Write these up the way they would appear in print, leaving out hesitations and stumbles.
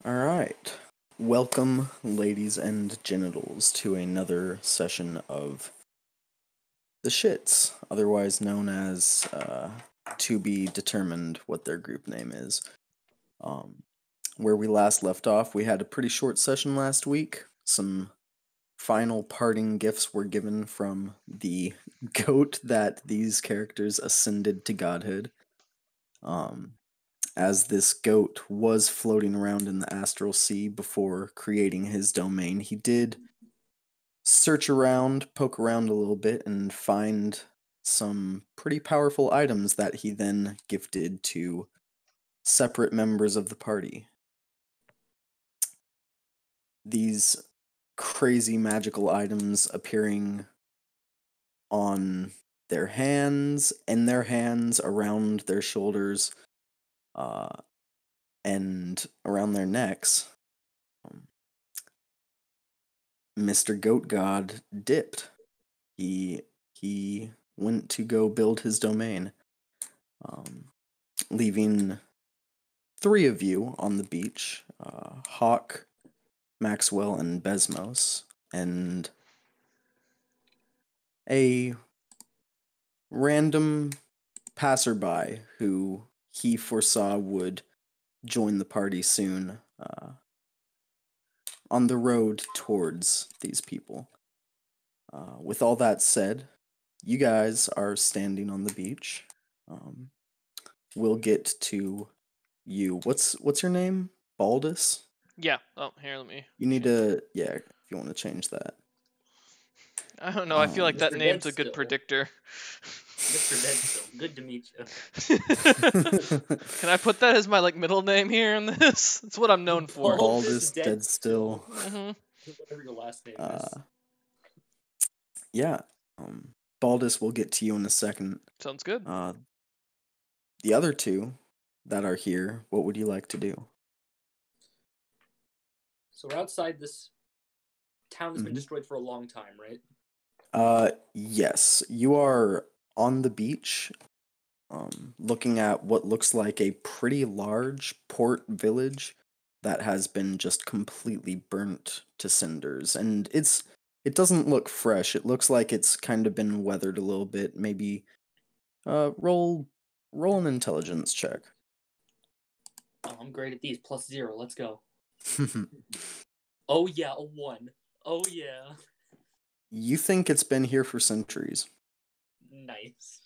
Alright. Welcome, ladies and genitals, to another session of the Shits, otherwise known as to be determined what their group name is. Where we last left off, we had a pretty short session last week. Some final parting gifts were given from the goat that these characters ascended to godhood. As this goat was floating around in the astral sea before creating his domain, he did search around, poke around a little bit, and find some pretty powerful items that he then gifted to separate members of the party. These crazy magical items appearing on their hands, in their hands, around their shoulders, and around their necks. Mr. Goat God dipped. He went to go build his domain, leaving three of you on the beach: Hawk, Maxwell, and Besmos, and a random passerby who he foresaw would join the party soon, on the road towards these people. With all that said, you guys are standing on the beach. We'll get to you. What's your name? Baldus? Yeah. Oh, here, let me. You need to, yeah, if you want to change that. I don't know. I feel like that Mr. name's a good Deadstill. predictor. Mr. Deadstill, good to meet you. Can I put that as my middle name here in this? That's what I'm known for. Baldus Deadstill. Mm-hmm. Whatever your last name is. Yeah. Baldus will get to you in a second. Sounds good. The other two that are here, what would you like to do? So we're outside this town that's been destroyed for a long time, right? Yes. You are on the beach, looking at what looks like a pretty large port village that has been just completely burnt to cinders. And it doesn't look fresh. It looks like it's kind of been weathered a little bit. Maybe roll an intelligence check. Oh, I'm great at these. +0. Let's go. Oh yeah, a 1. Oh yeah. You think it's been here for centuries. Nice.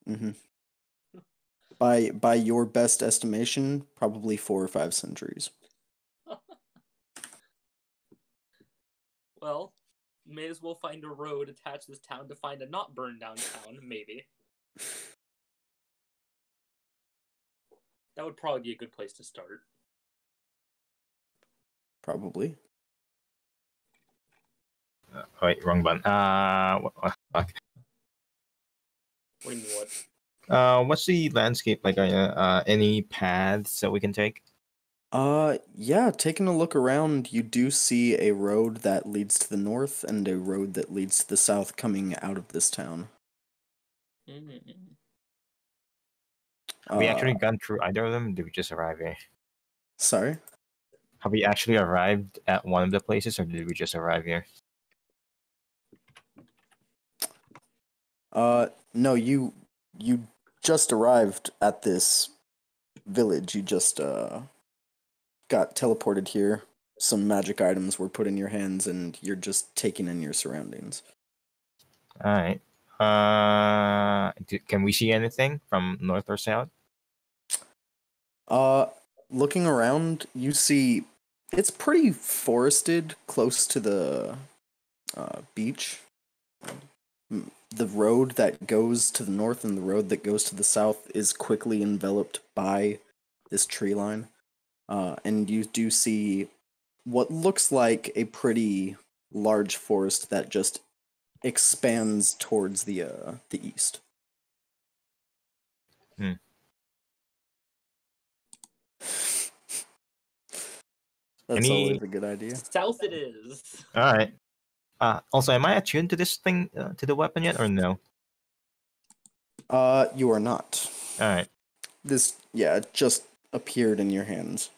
Mm-hmm. By your best estimation, probably 4 or 5 centuries. Well, may as well find a road attached to this town to find a not burned down town, maybe. That would probably be a good place to start. Probably. Wait, wrong button. What do you mean, what? What's the landscape like? Any paths that we can take? Yeah, taking a look around, you do see a road that leads to the north and a road that leads to the south coming out of this town. Have we actually gone through either of them? Did we just arrive here? Sorry? Have we actually arrived at one of the places, or did we just arrive here? No, you just arrived at this village. You just got teleported here. Some magic items were put in your hands, and you're just taking in your surroundings. All right. Can we see anything from north or south? Looking around, you see it's pretty forested, close to the beach. The road that goes to the north and the road that goes to the south is quickly enveloped by this tree line. And you do see what looks like a pretty large forest that just expands towards the east. That's always a good idea. South it is. All right. Also, am I attuned to this thing, to the weapon yet, or no? You are not. All right. This, yeah, it just appeared in your hands.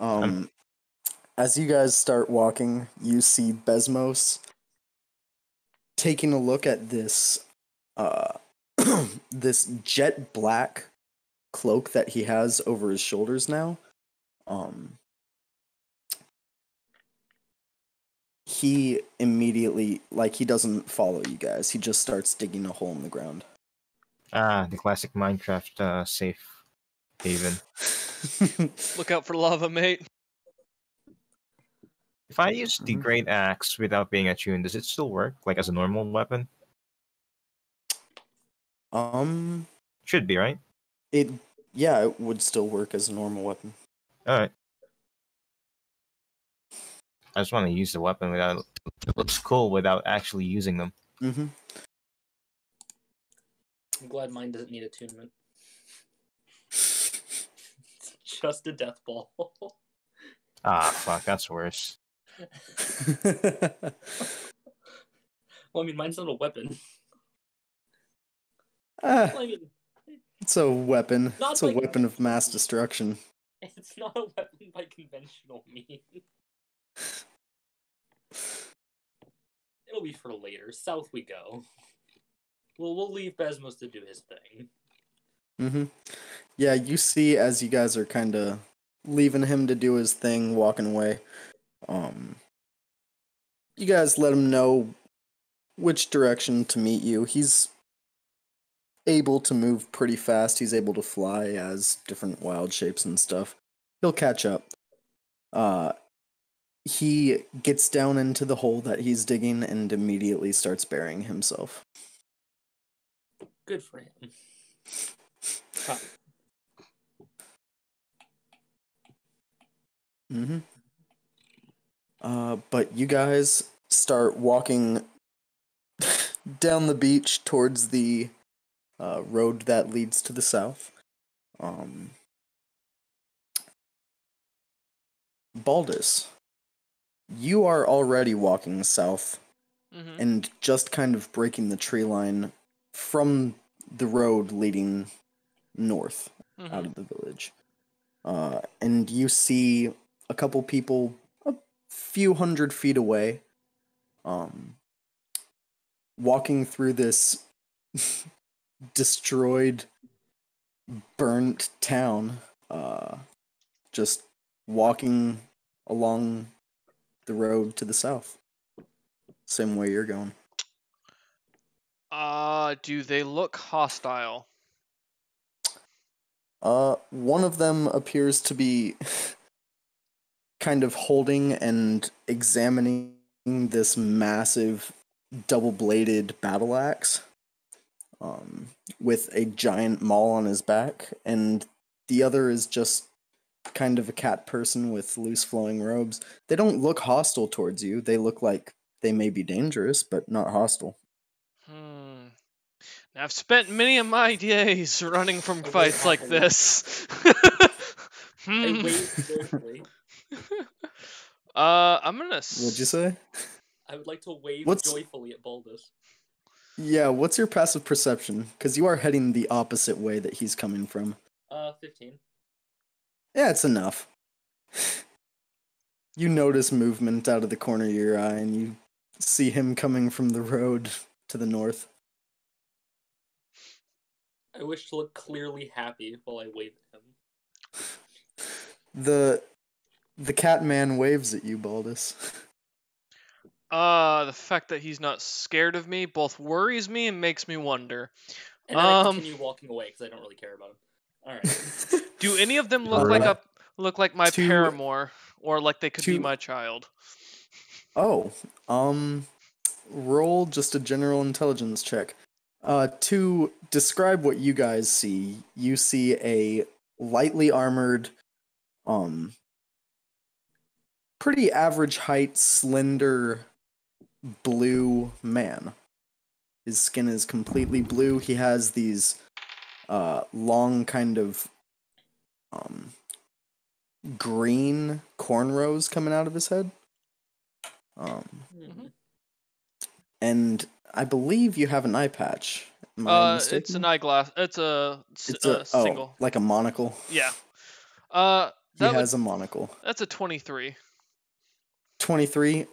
As you guys start walking, you see Besmos taking a look at this this jet black cloak that he has over his shoulders now. He immediately, like, he doesn't follow you guys. He just starts digging a hole in the ground. Ah, the classic Minecraft safe haven. Look out for lava, mate. If I use the Mhm. great axe without being attuned, does it still work, like as a normal weapon? Should be, right? It would still work as a normal weapon. Alright. I just want to use the weapon without... It looks cool without actually using them. Mm-hmm. I'm glad mine doesn't need attunement. It's just a death ball. Ah, fuck, that's worse. Well, I mean, mine's not a weapon. Ah, Well, I mean, it's a weapon. Not It's a like- weapon of mass destruction. it's not a weapon by conventional means. It'll be for later. South we go. We'll leave Besmos to do his thing. Mm-hmm. Yeah, you see as you guys are kind of leaving him to do his thing, walking away. You guys let him know which direction to meet you. He's able to move pretty fast. He's able to fly as different wild shapes and stuff. He'll catch up. He gets down into the hole that he's digging and immediately starts burying himself. Good for him. Huh. Mm-hmm. But you guys start walking down the beach towards the road that leads to the south. Baldus, you are already walking south Mm-hmm. and just kind of breaking the tree line from the road leading north out of the village. And you see a couple people a few 100 feet away walking through this destroyed, burnt town, just walking along the road to the south. Same way you're going. Do they look hostile? One of them appears to be kind of holding and examining this massive double-bladed battle axe, with a giant maul on his back, and the other is just kind of a cat person with loose flowing robes. They don't look hostile towards you. They look like they may be dangerous, but not hostile. Now, I've spent many of my days running from wait, fights like happily. this. I waved joyfully. I'm gonna. What'd you say? I would like to wave What's- joyfully at Baldus. Yeah, what's your passive perception? Because you are heading the opposite way that he's coming from. 15. Yeah, it's enough. You notice movement out of the corner of your eye, and you see him coming from the road to the north. I wish to look clearly happy while I wave at him. The cat man waves at you, Baldus. The fact that he's not scared of me both worries me and makes me wonder. And then I continue walking away because I don't really care about him. Alright. Do any of them look like my Two- paramour, or like they could be two- my child? Oh, roll just a general intelligence check. To describe what you guys see, you see a lightly armored, pretty average height, slender, blue man. His skin is completely blue. He has these long kind of green cornrows coming out of his head. And I believe you have an eye patch. Am I mistaken? It's an eyeglass. It's a It's a single. like a monocle. Yeah. He has a monocle. That's a 23. 23. You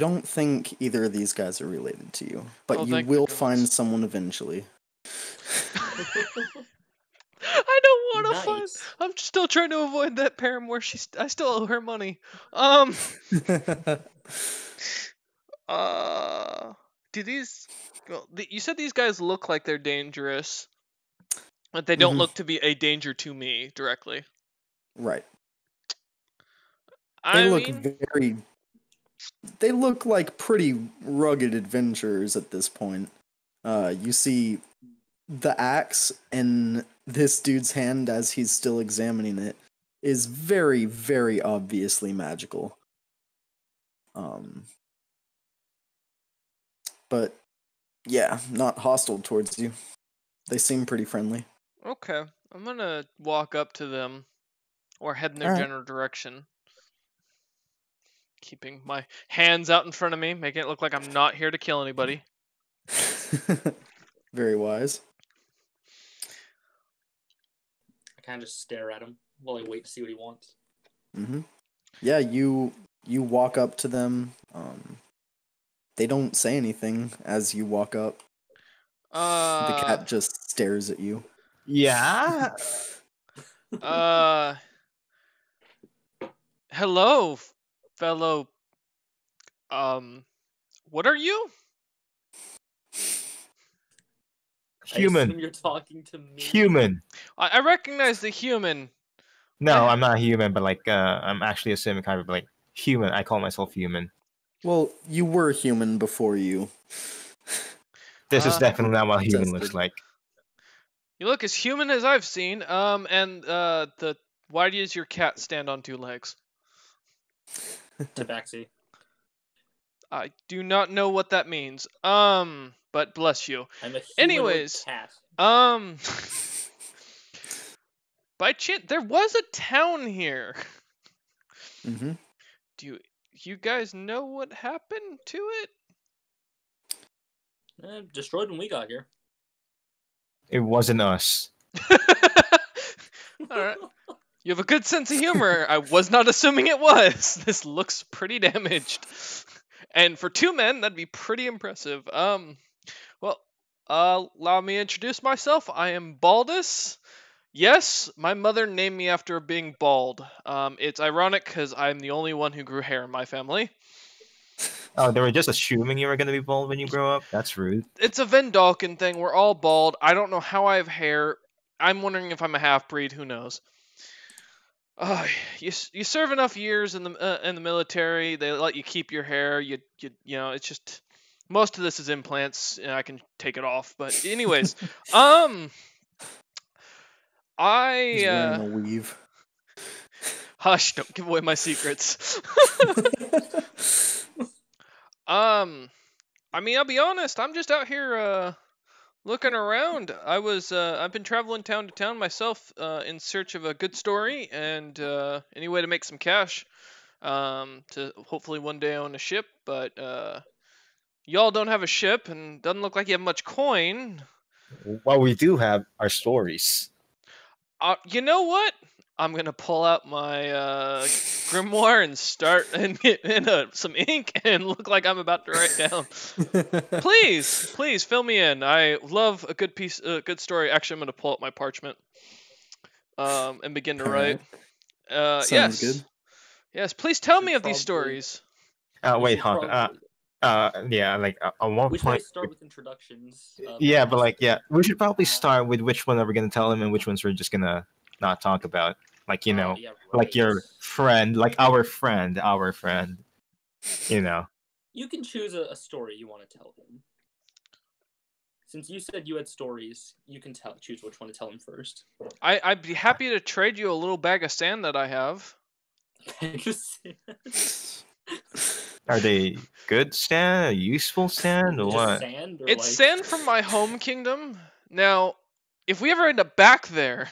don't think either of these guys are related to you, but Oh, you thank will goodness. find someone eventually. I don't want to find. Nice. I'm still trying to avoid that paramour. I still owe her money. Do these? Well, you said these guys look like they're dangerous, but they don't Mhm. look to be a danger to me directly. Right. I They look mean, very. They look like pretty rugged adventurers at this point. You see the axe in this dude's hand as he's still examining it is very, very obviously magical. But yeah, not hostile towards you. They seem pretty friendly. okay. I'm gonna walk up to them, or head in their Alright. general direction, keeping my hands out in front of me, making it look like I'm not here to kill anybody. Very wise. I kind of just stare at him while I wait to see what he wants. Yeah, you walk up to them. They don't say anything as you walk up. The cat just stares at you. Yeah. Hello, fellow. What are you? I assume Human. you're talking to me. Human. I recognize the human. No, I'm not human, but like I'm actually assuming kind of like human. I call myself human. Well, you were human before you. This is definitely not what human Tested. looks like. You look as human as I've seen. Why does your cat stand on two legs? Tabaxi. I do not know what that means. But bless you. I'm a humanoid Anyways, cat. by chance, there was a town here. Mm-hmm. Do you guys know what happened to it? Destroyed when we got here. It wasn't us. All right. You have a good sense of humor. I was not assuming it was. This looks pretty damaged. And for two men, that'd be pretty impressive. Allow me to introduce myself. I am Baldus. Yes, my mother named me after being bald. It's ironic because I'm the only one who grew hair in my family. Oh, they were just assuming you were gonna be bald when you grow up. That's rude. It's a Vendalken thing. We're all bald. I don't know how I have hair. I'm wondering if I'm a half-breed. Who knows? You serve enough years in the military. They let you keep your hair. You know, it's just most of this is implants, and I can take it off. But anyways, He's wearing a weave. Hush! Don't give away my secrets. I mean, I'll be honest. I'm just out here looking around. I've been traveling town to town myself in search of a good story and any way to make some cash to hopefully one day own a ship. But y'all don't have a ship and doesn't look like you have much coin. What we do have are stories. You know what? I'm gonna pull out my grimoire and start and get in some ink and look like I'm about to write down. Please fill me in. I love a good story. Actually, I'm gonna pull up my parchment and begin to write. Sounds Yes, good. yes. Please tell Should me of these probably- stories. Wait, should Hawk. probably- Yeah, like at one We should probably point. start with introductions. Yeah, but like, yeah, we should probably start with which one are we gonna tell him and which ones we're just gonna not talk about. Like, you know, yeah, like right. your friend, like our friend. You know. You can choose a story you want to tell him. Since you said you had stories, you can choose which one to tell him first. I'd be happy to trade you a little bag of sand that I have. Are they good sand, useful sand, or Just what? sand, or It's like... sand from my home kingdom. Now, if we ever end up back there,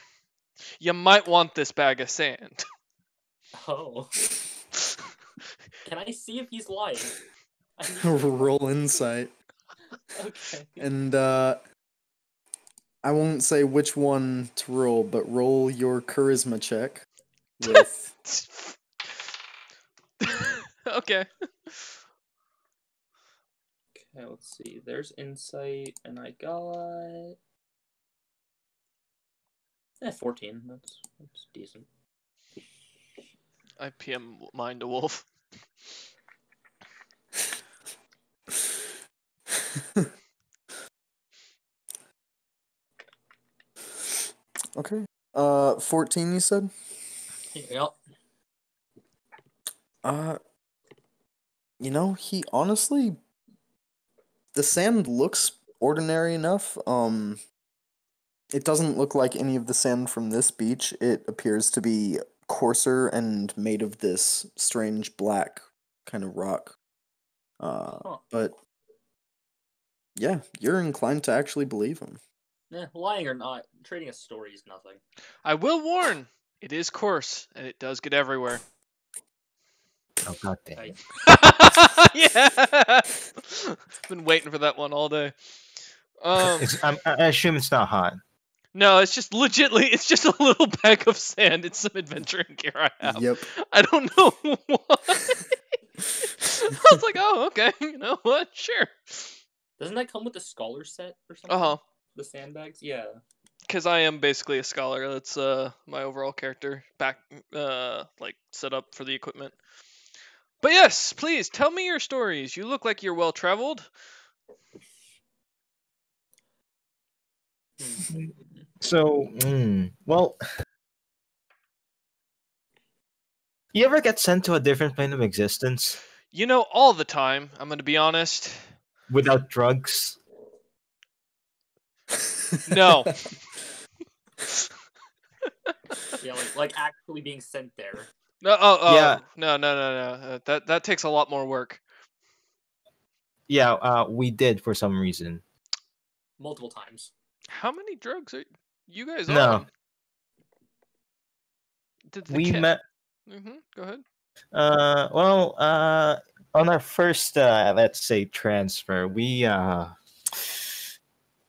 you might want this bag of sand. Oh. Can I see if he's lying? Roll insight. Okay. And I won't say which one to roll, but roll your charisma check with Okay. Okay, let's see. There's insight, and I got 14. That's decent. I PM mine to Wolf. Okay. 14 you said? Yep. You know, he honestly, the sand looks ordinary enough. It doesn't look like any of the sand from this beach. It appears to be coarser and made of this strange black kind of rock. But yeah, you're inclined to actually believe him. Lying or not, trading a story is nothing. I will warn, it is coarse, and it does get everywhere. Oh god damn I, it. Yeah! Been waiting for that one all day. I assume it's not hot. No, it's just legitly, it's just a little bag of sand and some adventuring gear I have. Yep. I don't know why. I was like, oh, okay, you know what? Sure. doesn't that come with the scholar set or something? Uh-huh. The sandbags? Yeah. Because I am basically a scholar. That's my overall character back like set up for the equipment. But yes, please tell me your stories. You look like you're well traveled. So, well, you ever get sent to a different plane of existence You know, all the time. I'm gonna be honest. without drugs? No. Yeah, like actually being sent there. No. Yeah. No. That takes a lot more work. Yeah, we did for some reason. Multiple times. How many drugs are you guys No. on? Did the We cat... met. Go ahead. On our first, let's say, transfer, we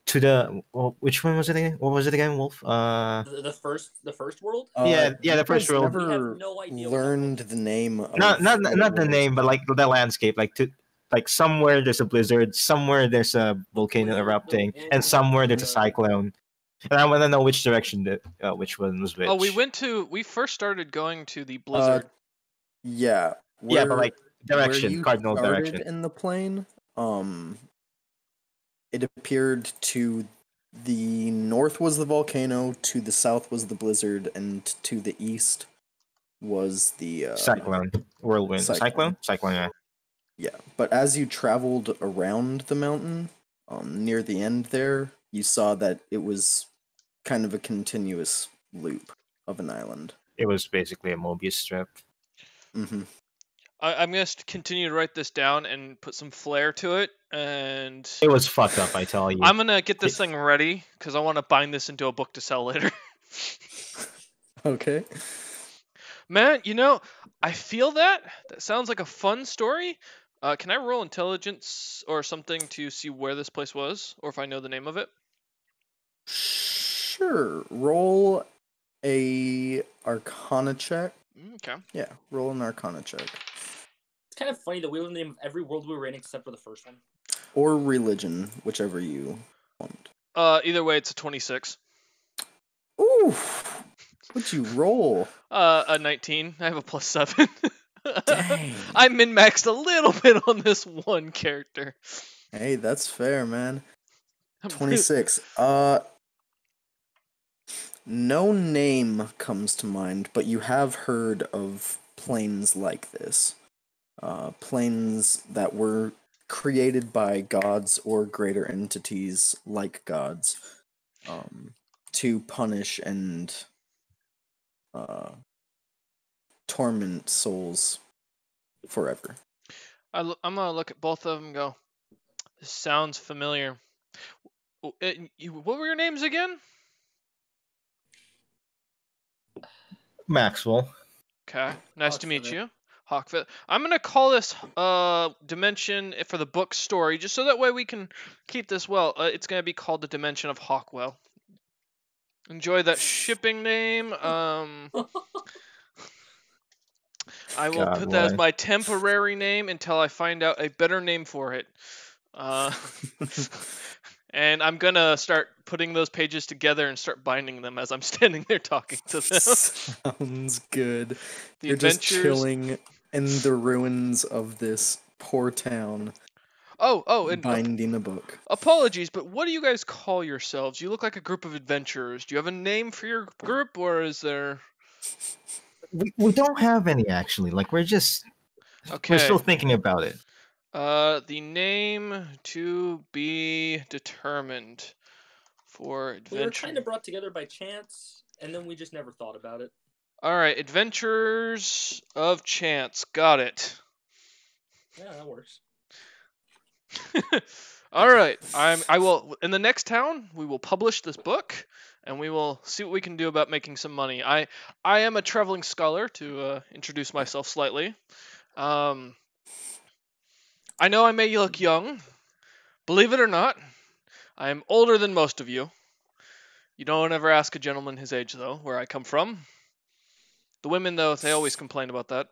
to the which one was it again? What was it again, Wolf? The first world? Yeah, You the first guys world. We have never no idea what that learned was. the name of Not what the it name, was. but like the landscape. Like somewhere there's a blizzard, somewhere there's a volcano Blizzard, erupting, the and somewhere there's a the- cyclone. And I want to know which direction which one was which. Oh, we first started going to the blizzard. Yeah. Yeah, but like where direction, you cardinal started direction. in the plane, it appeared to the north was the volcano, to the south was the blizzard, and to the east was the Cyclone, whirlwind, cyclone. cyclone. Yeah. Yeah, but as you traveled around the mountain, near the end there, you saw that it was kind of a continuous loop of an island. It was basically a Mobius strip. Mm-hmm. I'm gonna continue to write this down and put some flair to it, and It was fucked up, I tell you. I'm gonna get this thing ready because I want to bind this into a book to sell later. Okay. Man, you know, I feel that. That sounds like a fun story. Can I roll intelligence or something to see where this place was, or if I know the name of it? Sure. Roll a Arcana check. Okay. Yeah, roll an Arcana check. It's kind of funny that we know the name of every world we were in except for the first one. Or religion, whichever you want. Either way, it's a 26. Ooh! What'd you roll? A 19. I have a +7. Dang. I min-maxed a little bit on this one character. Hey, that's fair, man. I'm 26. No name comes to mind, but you have heard of planes like this. Planes that were created by gods or greater entities like gods, to punish and torment souls forever. I'm gonna look at both of them and go, this sounds familiar. What were your names again? Maxwell. Okay, nice to meet Hawkfeather. you. Hawkfeather. I'm gonna call this dimension for the book story, just so that way we can keep this well. It's gonna be called the Dimension of Hawkwell. Enjoy that shipping name. I will God, put that as boy. my temporary name until I find out a better name for it. And I'm gonna start putting those pages together and start binding them as I'm standing there talking to them. Sounds good. The You're just adventures. chilling in the ruins of this poor town, Oh, and binding a book. apologies, but what do you guys call yourselves? You look like a group of adventurers. Do you have a name for your group, or is there? We don't have any actually. Like we're Okay. still thinking about it. The name to be determined for adventure. We were kind of brought together by chance, and then we just never thought about it. All right, Adventures of Chance. Got it. Yeah, that works. All right, I will in the next town we will publish this book and we will see what we can do about making some money. I am a traveling scholar to introduce myself slightly. I know I may look young. Believe it or not, I am older than most of you. You don't ever ask a gentleman his age though, where I come from. The women though, they always complain about that.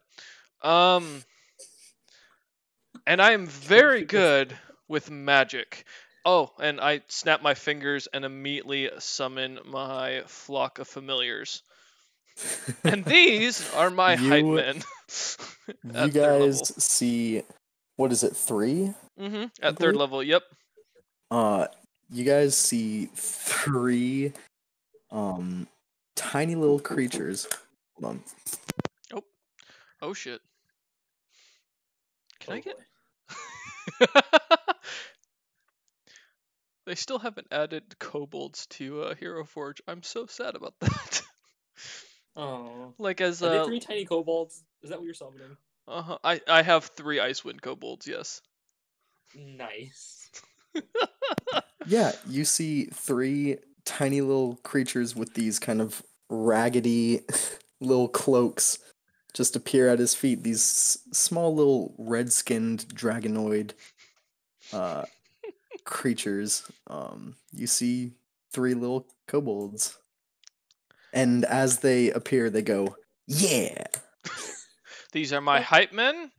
And I am very good with magic. Oh, and I snap my fingers and immediately summon my flock of familiars. And these are my hype men. You At third guys level. see, what is it, 3? At third level, yep. You guys see 3 tiny little creatures. Hold on. Oh shit. Can Oh, I get? boy. They still haven't added kobolds to Hero Forge. I'm so sad about that. Oh. Like as Are they 3 tiny kobolds? Is that what you're summoning? I have 3 Icewind kobolds, yes. Nice. Yeah, you see 3 tiny little creatures with these kind of raggedy little cloaks just appear at his feet. These small little red-skinned dragonoid creatures. You see 3 little kobolds. And as they appear, they go, "Yeah! These are my hype men.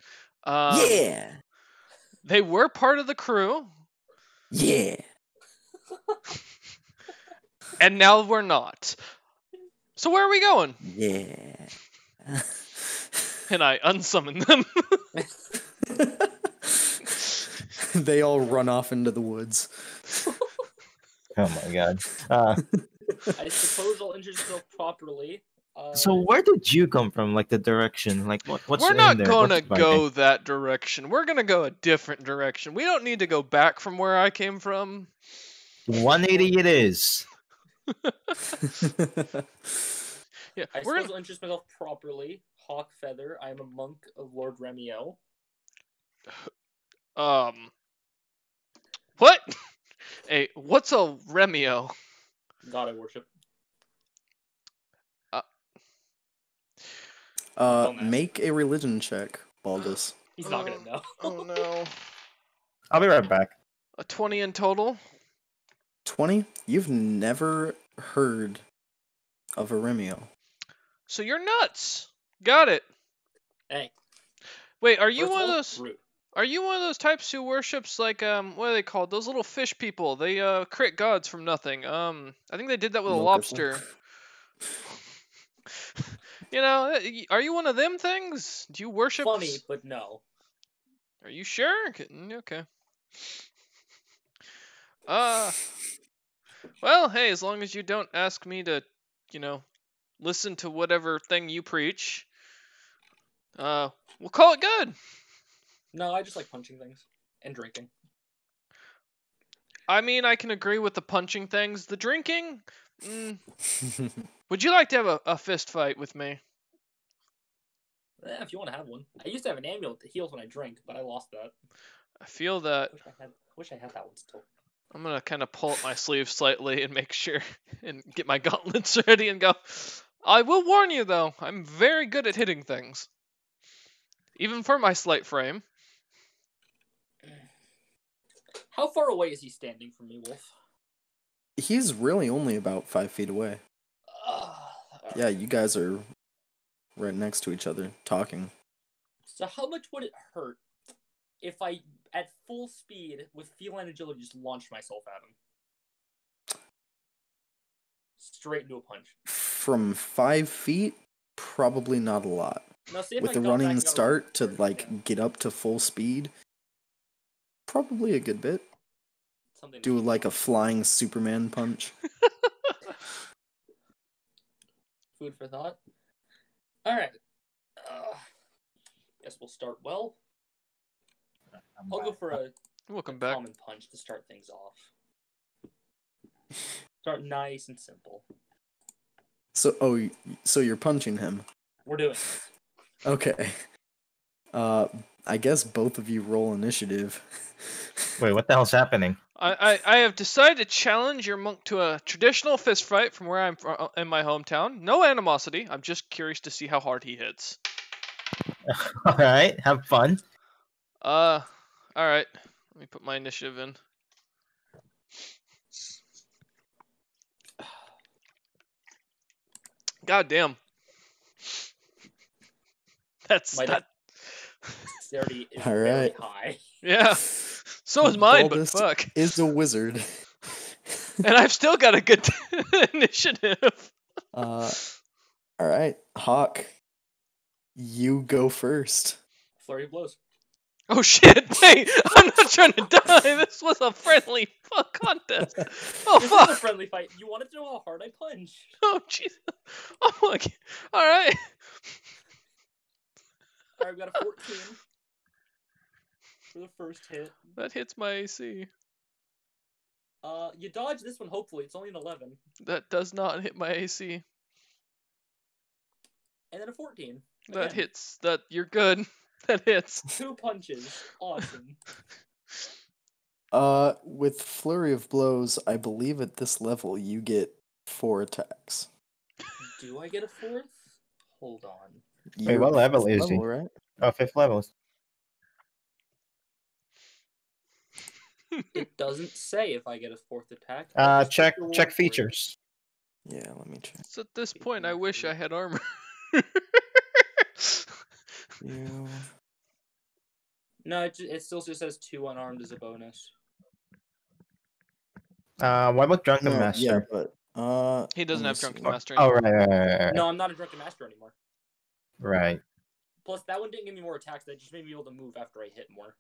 Yeah! They were part of the crew, Yeah!" and now we're not. So where are we going? Yeah. And I unsummon them. They all run off into the woods. Oh my god. I suppose I'll introduce myself properly. So where did you come from? Like the direction? Like what's We're in not there? gonna What's go that direction. We're gonna go a different direction. We don't need to go back from where I came from. 180 it is. Yeah, I we're suppose I'll introduce myself properly. Hawk Feather. I am a monk of Lord Remio. What? Hey, what's a Remio? God I worship. Make a religion check, Baldus. He's not gonna know. Oh no. I'll be right back. A 20 in total? 20? You've never heard of a Remio. So you're nuts. Got it. Hey. Wait, are you First one of of all, those? rude. Are you one of those types who worships like what are they called? Those little fish people. They create gods from nothing. I think they did that with a No, lobster. You know, are you one of them things? Do you worship? Funny, but no. Are you sure? Okay. Well, hey, as long as you don't ask me to, you know, listen to whatever thing you preach, we'll call it good. No, I just like punching things and drinking. I mean, I can agree with the punching things. The drinking, would you like to have a fist fight with me? If you want to have one. I used to have an amulet that heals when I drink, but I lost that. I feel that. Wish I had that one still. I'm gonna kind of pull up my sleeve slightly and make sure and get my gauntlets ready and go. I will warn you though, I'm very good at hitting things, even for my slight frame. How far away is he standing from me, Wolf? He's really only about 5 feet away. Yeah, you guys are right next to each other, talking. So how much would it hurt if I, at full speed, with feline agility, just launched myself at him? Straight into a punch. From 5 feet, probably not a lot. Now, say if With I the got back running and got a start to run, like yeah, get up to full speed, probably a good bit. something to Do keep like in a flying Superman punch. Food for thought. All right. Guess we'll start well. I'll go for a Welcome back. common punch to start things off. Start nice and simple. So so you're punching him. We're doing this. Okay. I guess both of you roll initiative. Wait, what the hell's happening? I have decided to challenge your monk to a traditional fist fight from where I'm from, in my hometown. No animosity. I'm just curious to see how hard he hits. All right, have fun. All right. Let me put my initiative in. God damn. That's My that. dexterity is All very right. high. Yeah. So is mine, but Baldus fuck. is a wizard. And I've still got a good initiative. All right, Hawk, you go first. Flurry of blows. Oh shit! Wait, I'm not trying to die. This was a friendly fuck contest. Oh This is a fuck! friendly fight. You wanted to know how hard I punch. Oh Jesus! Oh my! All right. All right, we got a 14 for the first hit. That hits my AC. You dodge this one. Hopefully, it's only an 11, That does not hit my AC. and then a 14. That Again. hits. That you're good. That hits. 2 punches. Awesome. With flurry of blows, I believe at this level you get 4 attacks. Do I get a 4th? Hold on. Wait, what level fifth is he? right? Oh, 5th level. It doesn't say if I get a 4th attack. I'll just Check the roll check for it. features. Yeah, let me check. So at this point, I wish I had armor. You. No, it still just says 2 unarmed as a bonus. What about Drunken No, Master? yeah, but He doesn't let me have see. Drunken Master Oh, anymore. right. No, I'm not a drunken master anymore. Right. Plus, that one didn't give me more attacks. That just made me able to move after I hit more.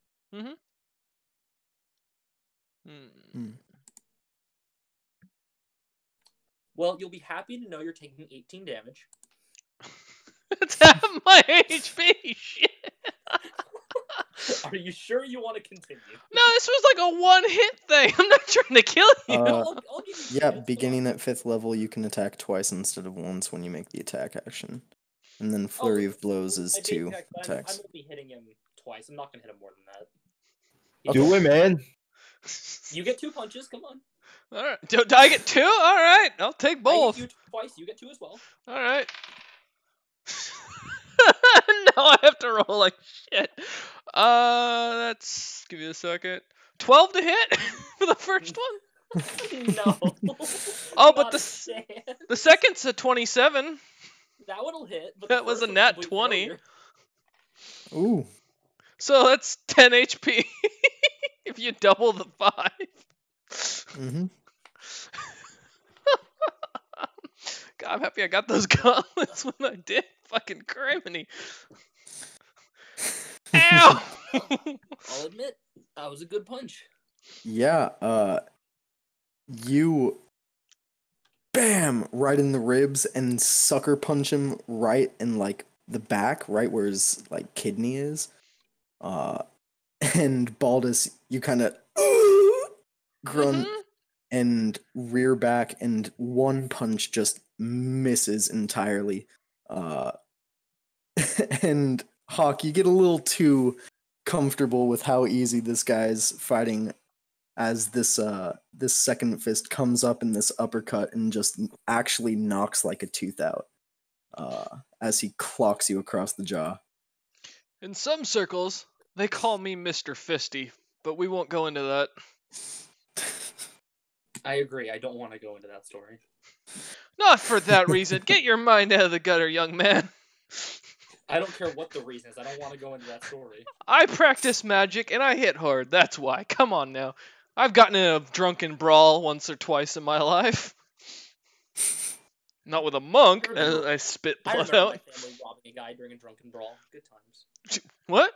Well, you'll be happy to know you're taking 18 damage. It's half my HP. Shit. Are you sure you want to continue? No, this was like a one-hit thing. I'm not trying to kill you. I'll give you Yeah, chance, beginning at 5th level, you can attack twice instead of once when you make the attack action. And then flurry of blows is I did 2 attack, but attacks. I'm only hitting him twice. I'm not going to hit him more than that. Okay. Do it, man. You get 2 punches. Come on. All right. Do I get 2? All right. I'll take I both. hit you twice. You get 2 as well. All right. Now I have to roll like shit. Let's give you a second. 12 to hit for the first one. No. Oh, but Not a chance. the second's a 27. That one'll hit. But That the was first a one's nat complete 20. failure. Ooh. So that's 10 HP if you double the 5. Mm-hmm. God, I'm happy I got those gauntlets when I did. Fucking criminy. Ow! I'll admit, that was a good punch. Yeah, you bam right in the ribs and sucker punch him right in like the back, right where his like kidney is. And Baldus, you kind of grunt and rear back, and one punch just misses entirely. And Hawk, you get a little too comfortable with how easy this guy's fighting as this second fist comes up in this uppercut and just actually knocks like a tooth out as he clocks you across the jaw. In some circles, they call me Mr. Fisty, but we won't go into that. I agree. I don't want to go into that story. Not for that reason. Get your mind out of the gutter, young man. I don't care what the reason is. I don't want to go into that story. I practice magic and I hit hard. That's why. Come on now. I've gotten in a drunken brawl once or twice in my life. Not with a monk. I spit I blood remember my out. family robbing a guy during a drunken brawl. Good times. What?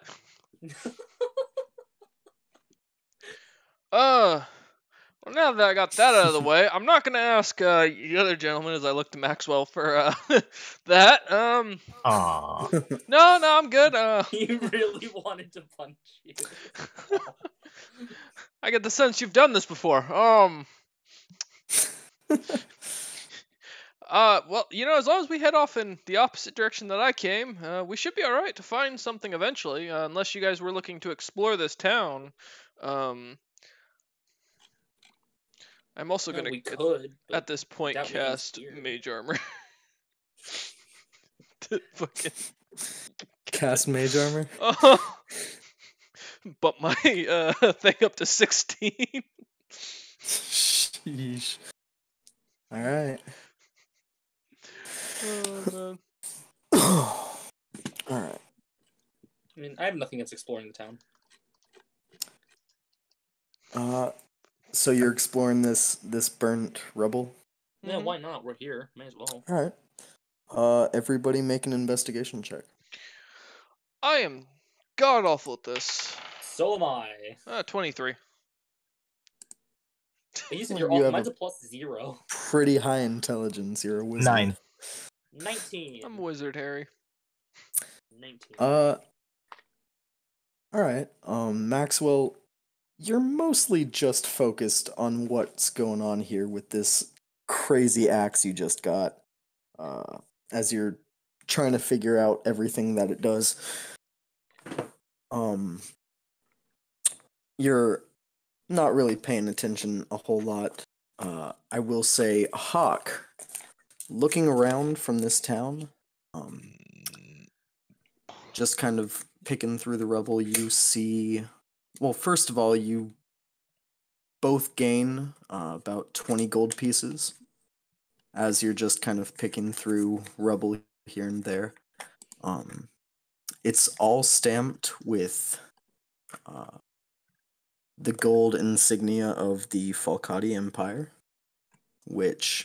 Well, now that I got that out of the way, I'm not gonna ask the other gentleman as I look to Maxwell for that. Aw. No, I'm good. He really wanted to punch you. I get the sense you've done this before. Well, as long as we head off in the opposite direction that I came, we should be all right to find something eventually. Unless you guys were looking to explore this town. I'm also Well, gonna we could, but at this point without making cast scared. mage armor. To fucking Cast mage armor. But my thing up to 16. Sheesh. All right. Oh, man. All right. I mean, I have nothing against exploring the town. So you're exploring this burnt rubble. Yeah, Mhm. why not? We're here. May as well. All right. Everybody make an investigation check. I am god awful at this. So am I. 23. You said Well, you're you all. have Mine's a- a +0. Pretty high intelligence. You're a wizard. 9. 19. I'm a wizard, Harry. 19. All right. Maxwell, you're mostly just focused on what's going on here with this crazy axe you just got. As you're trying to figure out everything that it does. You're not really paying attention a whole lot. I will say, Hawk, looking around from this town, just kind of picking through the rubble, you see. Well, first of all, you both gain about 20 gold pieces as you're just kind of picking through rubble here and there. It's all stamped with the gold insignia of the Falcati Empire, which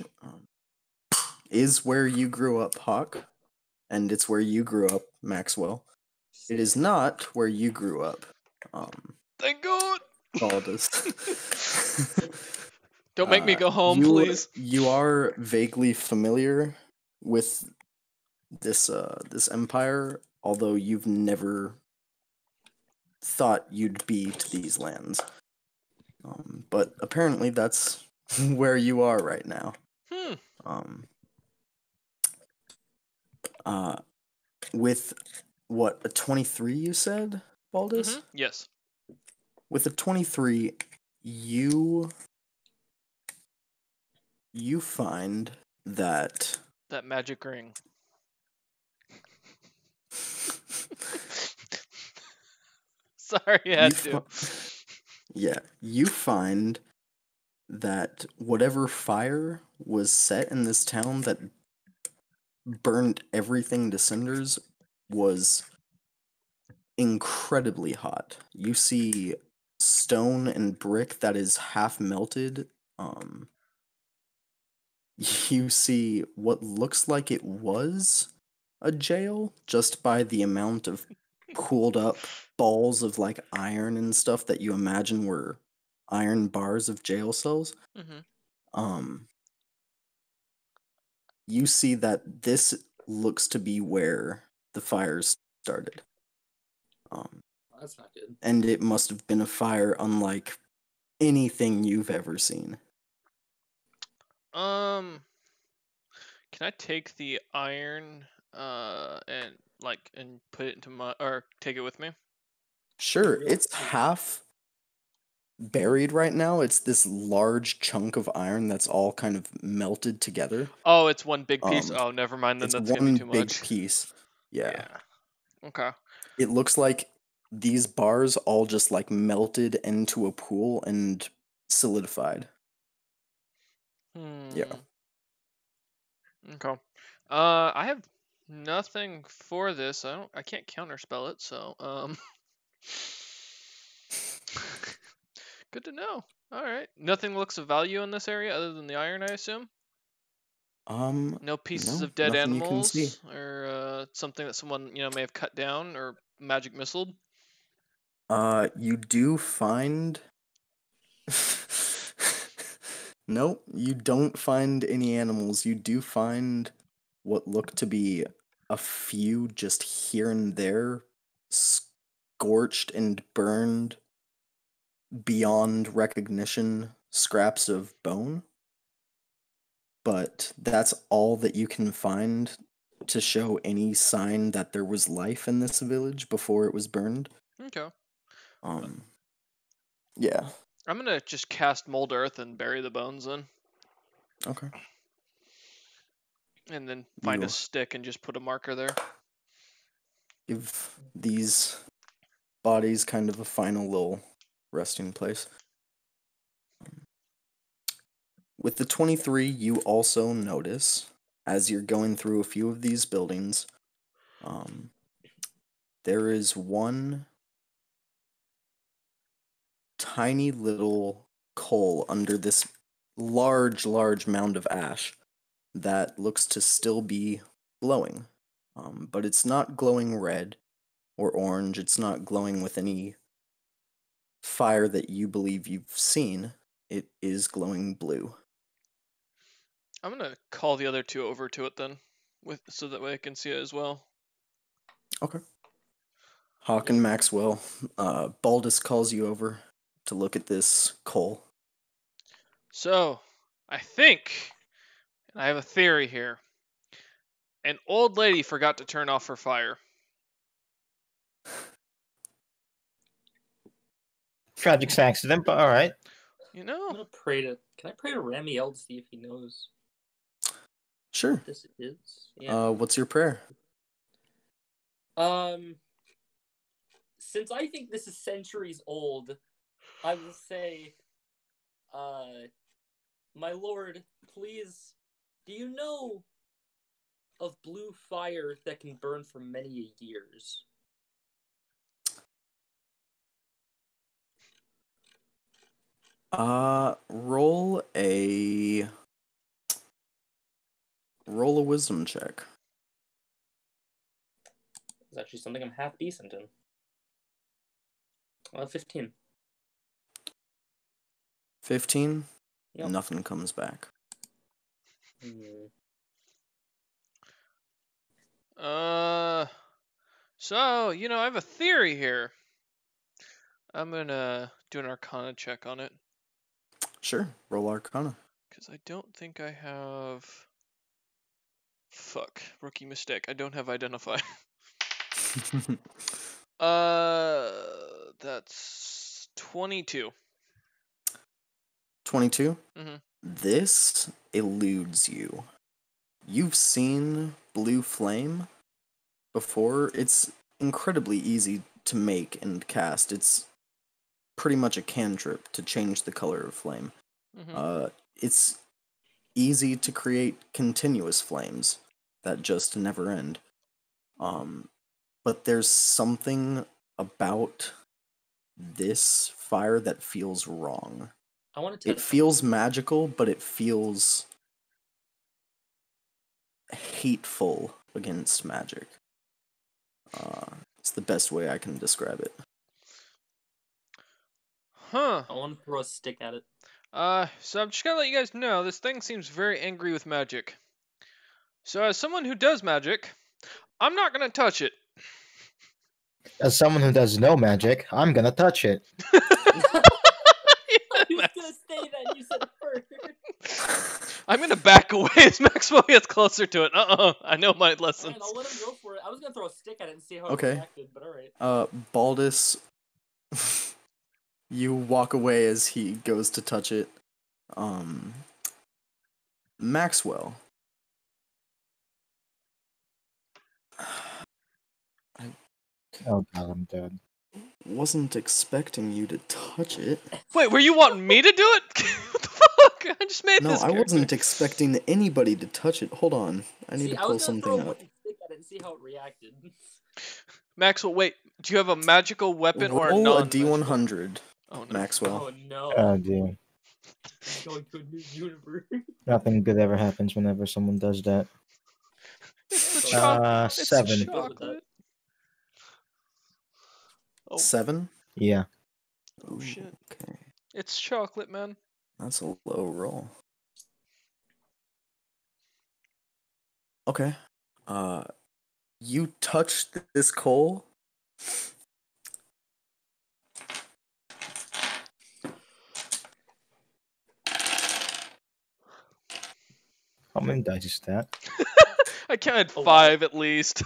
is where you grew up, Hawk, and it's where you grew up, Maxwell. It is not where you grew up, Thank God. Baldus. Don't make me go home, you, please. You are vaguely familiar with this empire, although you've never thought you'd be to these lands. But apparently that's where you are right now. With what, a 23 you said, Baldus? Yes. With a 23, you find that That magic ring. Sorry, I had to. Yeah, you find that whatever fire was set in this town that burned everything to cinders was incredibly hot. You see stone and brick that is half melted. You see what looks like it was a jail just by the amount of cooled up balls of like iron and stuff that you imagine were iron bars of jail cells. You see that this looks to be where the fires started. That's not good. And it must have been a fire unlike anything you've ever seen. Can I take the iron and put it into my, or take it with me? Sure, it's half buried right now. It's this large chunk of iron that's all kind of melted together. Oh, it's one big piece. Oh, never mind. Then It's that's gonna one be too big much. piece. Yeah. Okay. It looks like these bars all just like melted into a pool and solidified. Yeah. Okay. I have Nothing for this. I can't counterspell it, so good to know. All right. Nothing looks of value in this area other than the iron, I assume. No pieces No, of dead nothing you can see. animals or something that someone may have cut down or magic missiled. You do find. Nope, you don't find any animals. You do find what look to be a few just here and there, scorched and burned beyond recognition scraps of bone. But that's all that you can find to show any sign that there was life in this village before it was burned. Okay. Yeah. I'm gonna just cast mold earth and bury the bones in, Okay. and then find You a stick and just put a marker there. give these bodies kind of a final little resting place. With the 23, you also notice, as you're going through a few of these buildings, there is one tiny little coal under this large mound of ash that looks to still be glowing. But it's not glowing red or orange. It's not glowing with any fire that you believe you've seen. It is glowing blue. I'm gonna call the other two over to it then, so that way I can see it as well. Okay. Hawk and Maxwell, Baldus calls you over to look at this coal. So, I think, and I have a theory here. An old lady forgot to turn off her fire. Tragic accident, but all right. I'm gonna pray to. Can I pray to Ramiel to see if he knows Sure. what this is? Yeah. What's your prayer? Since I think this is centuries old, I will say, my lord, please, do you know of blue fire that can burn for many years? Roll a wisdom check. It's actually something I'm half decent in. 15. 15? Yep. Nothing comes back. So, I have a theory here. I'm gonna do an Arcana check on it. Sure, roll Arcana. Because I don't think I have... Fuck, rookie mistake. I don't have Identify. That's 22. 22? Mm-hmm. This eludes you. You've seen blue flame before. It's incredibly easy to make and cast. It's pretty much a cantrip to change the color of flame. Mm-hmm. It's easy to create continuous flames that just never end. But there's something about this fire that feels wrong. I want to. It feels magical, but it feels hateful against magic. It's the best way I can describe it. Huh. I want to throw a stick at it. So I'm just gonna let you guys know, this thing seems very angry with magic. So as someone who does magic, I'm not gonna touch it. As someone who does no magic, I'm gonna touch it. I was gonna say that, you said it first. I'm gonna back away as Maxwell gets closer to it. I know my lessons. Fine, I'll let him go for it. I was gonna throw a stick at it and see how Okay. it reacted, but alright. Baldus, you walk away as he goes to touch it. Maxwell. Oh god, I'm dead. Wasn't expecting you to touch it. Wait, were you wanting me to do it? What the fuck? I just made No, this I character. wasn't expecting anybody to touch it. Hold on. I need to pull I was gonna something throw a up. wooden stick at it and and see how it reacted. Maxwell, wait. Do you have a magical weapon or a Roll a non-magical? D100, Oh no. Maxwell. Oh no. Oh dear. He's going to a new universe. Nothing good ever happens whenever someone does that. It's the So, chocolate. It's the 7. Good with that. chocolate. Oh, 7? Yeah. oh shit. Okay, It's chocolate, man. that's a low roll. Okay. You touch this coal. How many dice is that? I counted Oh, 5 at least.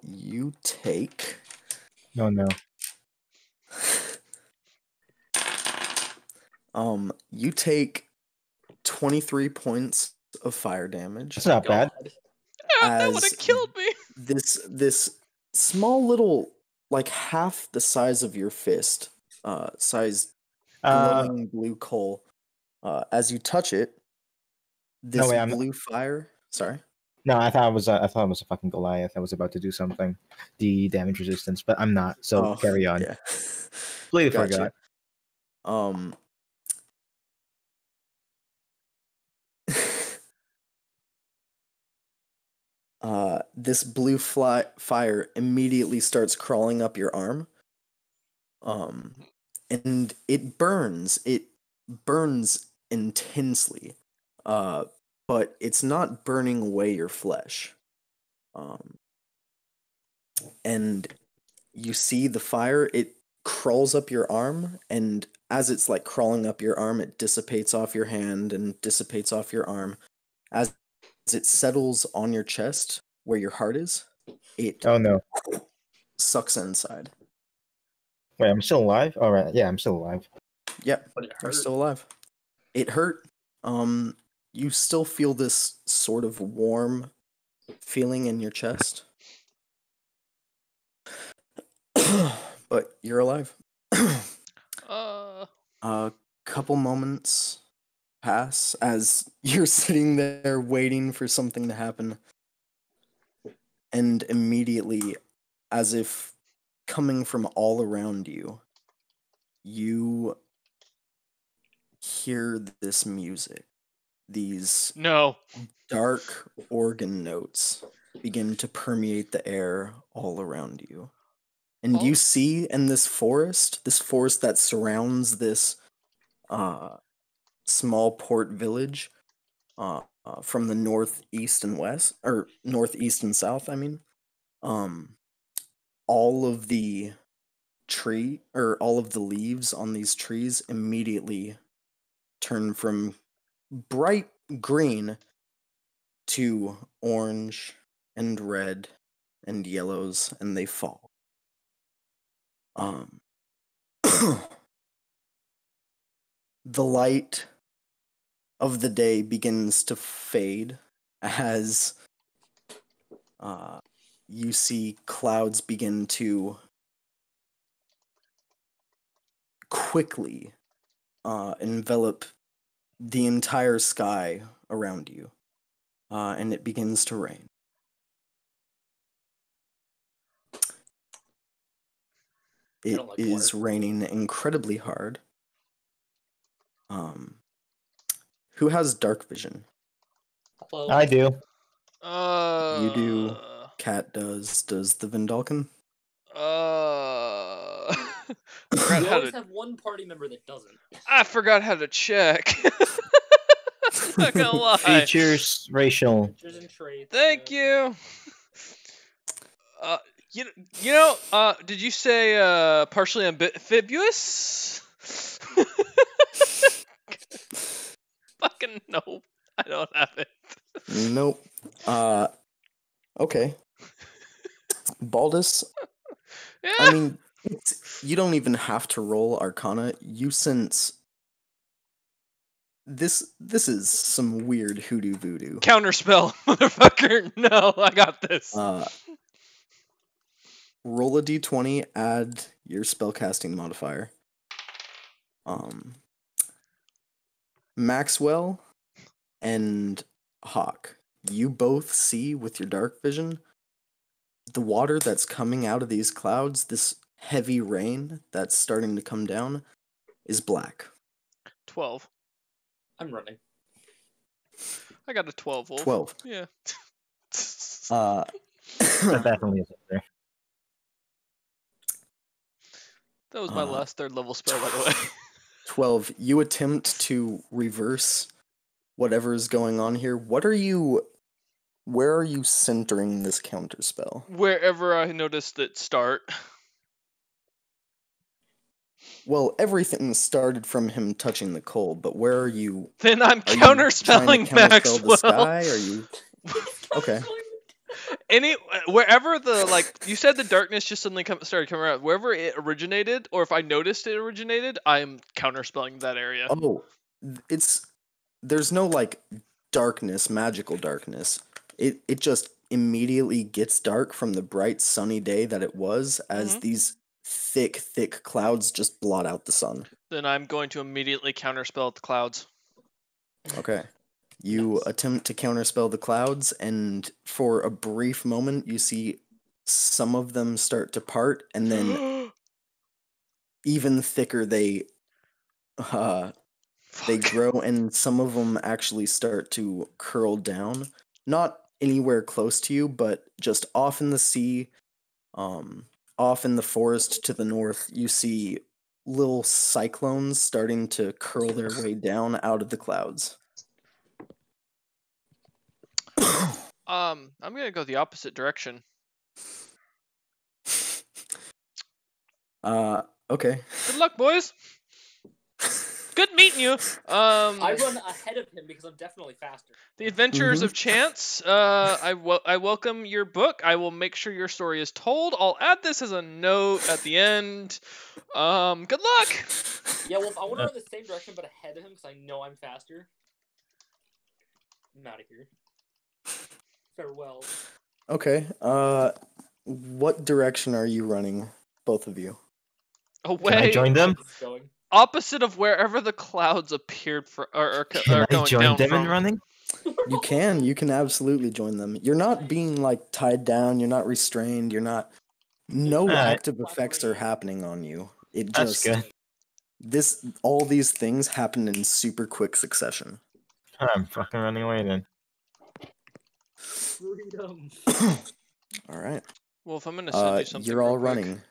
You take No, no. you take 23 points of fire damage That's not bad. God. That would have as killed me. this small little, like half the size of your fist, size glowing blue coal. As you touch it, this wait, I'm- blue fire. Sorry. No, I thought it was a fucking Goliath. I was about to do something, the damage resistance, but I'm not. So carry on. Yeah. Completely Gotcha. forgot. This blue fire immediately starts crawling up your arm. And it burns. It burns intensely. But it's not burning away your flesh. And you see the fire, it crawls up your arm, and as it's like crawling up your arm, it dissipates off your hand and dissipates off your arm. As it settles on your chest where your heart is, it Oh no. sucks inside. Wait, I'm still alive? Alright, yeah, I'm still alive. Yep, But it you're hurt. still alive. It hurt. You still feel this sort of warm feeling in your chest. But you're alive. A couple moments pass as you're sitting there waiting for something to happen. And immediately, as if coming from all around you, you hear this music. These No. dark organ notes begin to permeate the air all around you. And Oh. you see in this forest that surrounds this small port village from the northeast and west, or northeast and south, I mean, all of the all of the leaves on these trees immediately turn from bright green to orange and red and yellows, and they fall. The light of the day begins to fade as you see clouds begin to quickly envelop the entire sky around you, and it begins to rain. It don't like is water. raining incredibly hard. Who has dark vision? Hello. I do. You do. Cat does. Does the Vindalkin? Forgot We how always to. have one party member that doesn't. I forgot how to check. Not gonna lie. Features, racial. Features and traits. Thank you. You know, did you say partially amphibious? Fucking nope. I don't have it. Nope. Okay. Baldus, Yeah. I mean, you don't even have to roll Arcana. You sense this is some weird hoodoo voodoo. Counterspell, motherfucker. No, I got this. Roll a d20, add your spellcasting modifier. Maxwell and Hawk, you both see with your dark vision the water that's coming out of these clouds, this heavy rain that's starting to come down, is black. 12. I'm running. I got a 12, Wolf. 12. Yeah. That definitely is up there. That was my last 3rd level spell, by the way. 12. You attempt to reverse whatever is going on here. Where are you centering this counter spell? Wherever I noticed it start. Well, everything started from him touching the coal, but where are you? Then I'm Are you counterspelling trying to counterspell the Maxwell. sky? Are you okay? Wherever you said the darkness just suddenly started coming out. Wherever it originated, or if I noticed it originated, I'm counterspelling that area. Oh, there's no like darkness, magical darkness. It just immediately gets dark from the bright sunny day that it was, as these thick clouds just blot out the sun. Then I'm going to immediately counterspell the clouds. Okay. You attempt to counterspell the clouds, and for a brief moment, you see some of them start to part, and then even thicker they grow, and some of them actually start to curl down. Not anywhere close to you, but just off in the sea, off in the forest to the north, you see little cyclones starting to curl their way down out of the clouds. I'm gonna go the opposite direction. Okay. Good luck, boys. Good meeting you. I run ahead of him because I'm definitely faster. The Adventures of Chance. I welcome your book. I will make sure your story is told. I'll add this as a note at the end. Good luck. Yeah, well, I want to run the same direction but ahead of him because I know I'm faster. I'm out of here. Farewell. Okay. What direction are you running, both of you? Away. Can I join them? Going. Opposite of wherever the clouds appeared for, are Can I going join down them from. in running? You can absolutely join them. You're not being like tied down, you're not restrained, you're not no Alright. active effects are happening on you. It That's just good. all these things happen in super quick succession. I'm fucking running away then. Freedom. All right. Wolf, I'm gonna send you something. You're all real quick. running.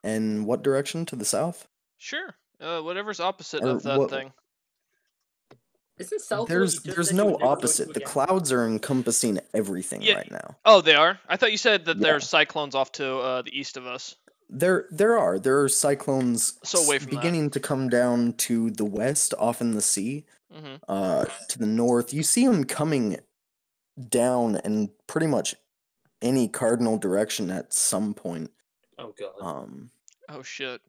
And what direction? To the south? Sure. Whatever's opposite Or of that thing. Isn't south There's no opposite. The clouds are encompassing everything right now. Oh, they are? I thought you said that Yeah. there's cyclones off to the east of us. There are cyclones So away from beginning to come down to the west, off in the sea. Mm-hmm. To the north, you see them coming down in pretty much any cardinal direction at some point. Oh god. Oh shit.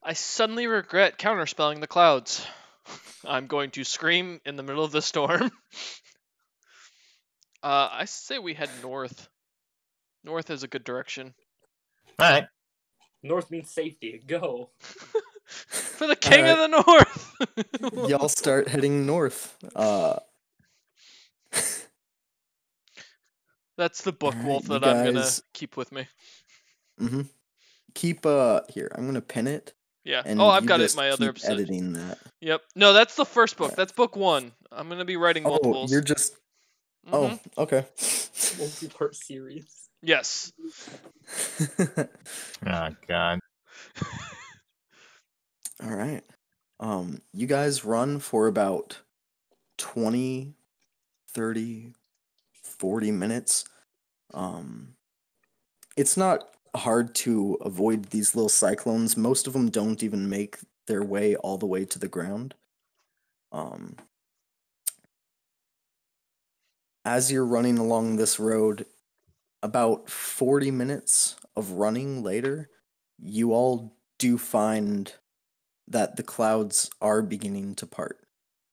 I suddenly regret counterspelling the clouds. I'm going to scream in the middle of the storm. I say we head north. North is a good direction. Alright. North means safety. Go. For the king of the north! Y'all start heading north. That's the book, Alright, Wolf, you that I'm gonna guys- keep with me. Mm-hmm. Keep here. I'm gonna pin it. Yeah. And I've you got it in just my other keep episode. editing that. Yep. No, that's the first book. Yeah. That's book 1. I'm gonna be writing multiples. Oh, you're just. Mhm. Oh, okay. Multi-part series. Yes. Oh god. All right. You guys run for about 20, 30, 40 minutes. It's not hard to avoid these little cyclones. Most of them don't even make their way all the way to the ground. As you're running along this road, about 40 minutes of running later, you all do find that the clouds are beginning to part.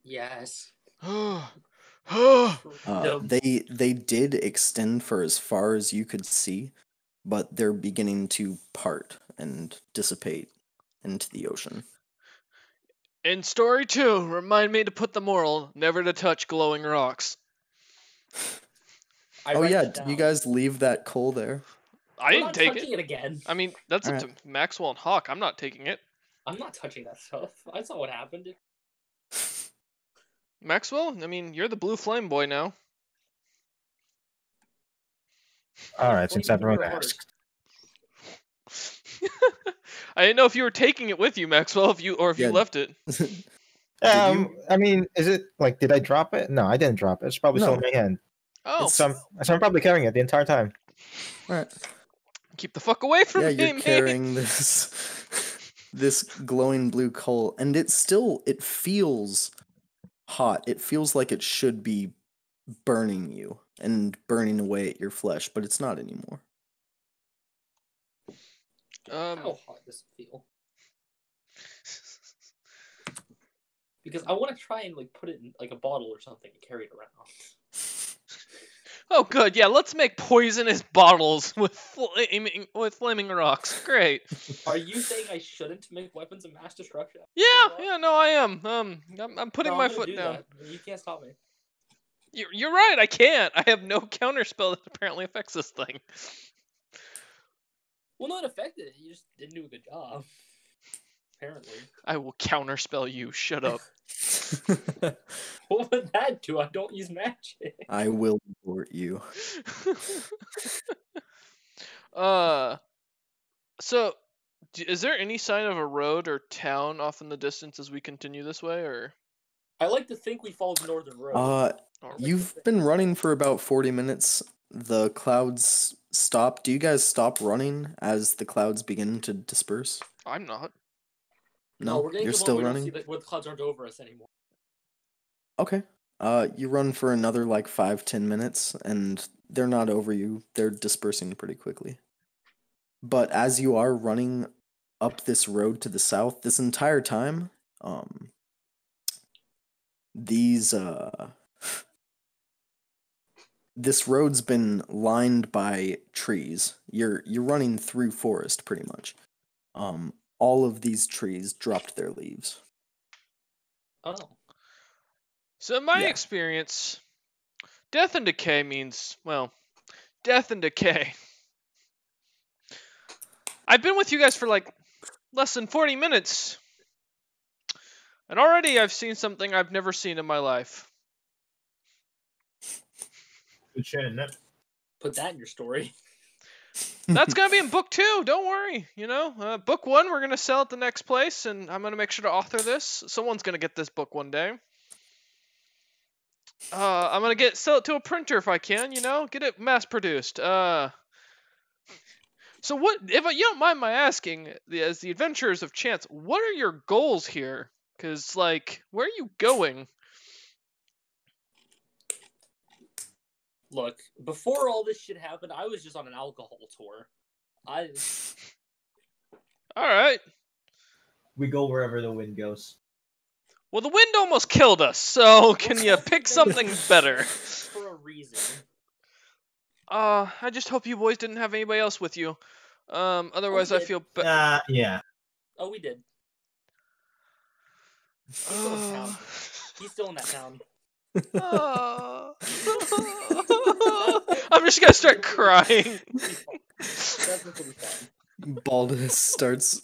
Yes. They did extend for as far as you could see, but they're beginning to part and dissipate into the ocean. In story 2, remind me to put the moral, never to touch glowing rocks. Oh write yeah, it did you down. guys leave that coal there? I We're didn't not take touching it. it again. I mean, that's up to Maxwell and Hawk. I'm not taking it. I'm not touching that stuff. I saw what happened. Maxwell, I mean, you're the blue flame boy now. All right, since Flame everyone never hurt. asked. I didn't know if you were taking it with you, Maxwell, if you Yeah. left it. I mean, is it like, did I drop it? No, I didn't drop it. It's probably still in No. my hand. Oh, So I'm probably carrying it the entire time. Alright. keep the fuck away from Yeah, me, you're mate. carrying this glowing blue coal, and it feels hot. It feels like it should be burning you and burning away at your flesh, but it's not anymore. How hot does it feel? Because I want to try and like put it in like a bottle or something and carry it around. Oh, good. Yeah, let's make poisonous bottles with flaming rocks. Great. Are you saying I shouldn't make weapons of mass destruction? Yeah, no, I am. I'm putting No, my I'm gonna foot do down. that. You can't stop me. You're right. I can't. I have no counterspell that apparently affects this thing. Well, not affected. You just didn't do a good job. Apparently. I will counterspell you. Shut up. What would that do? I don't use magic. I will abort you. So, is there any sign of a road or town off in the distance as we continue this way, or? I like to think we followed the northern road. or- You've been running for about 40 minutes. The clouds stop. Do you guys stop running as the clouds begin to disperse? I'm not. No, we're getting you're to the still point where we running? don't see where the clouds aren't over us anymore. Okay. You run for another like 5-10 minutes, and they're not over you. They're dispersing pretty quickly. But as you are running up this road to the south, this entire time, these this road's been lined by trees. You're running through forest pretty much. All of these trees dropped their leaves. Oh. So in my Yeah. experience, death and decay means, well, death and decay. I've been with you guys for like less than 40 minutes. And already I've seen something I've never seen in my life. Good shit, isn't it? Put that in your story. That's going to be in book 2, don't worry. You know, book 1 we're going to sell at the next place, and I'm going to make sure to author this. Someone's going to get this book one day. I'm going to sell it to a printer if I can, you know, get it mass produced. So what, if you don't mind my asking, as the adventurers of chance, what are your goals here? Because, like, where are you going? Look, before all this shit happened, I was just on an alcohol tour. Alright. We go wherever the wind goes. Well, the wind almost killed us, so can you pick something better? For a reason. I just hope you boys didn't have anybody else with you. Otherwise I did. feel Yeah. Oh, we did. He's still in town. He's still in that town. I'm just gonna start crying. That's gonna be fun. Baldus starts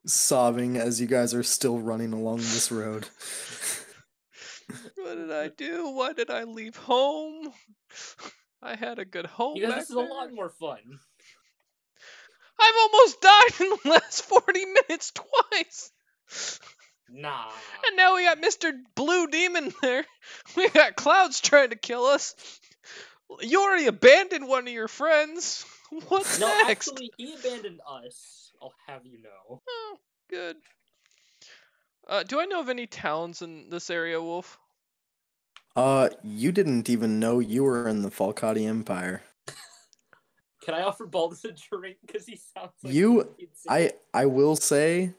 sobbing as you guys are still running along this road. What did I do? Why did I leave home? I had a good home Because back this is there. a lot more fun. I've almost died in the last 40 minutes twice. Nah. And now we got Mr. Blue Demon there. We got clouds trying to kill us. You already abandoned one of your friends. What's No, next? actually, he abandoned us. I'll have you know. Oh, good. Do I know of any towns in this area, Wolf? You didn't even know you were in the Falcati Empire. Can I offer Baldus a drink? Because he sounds like You, insane. I will say,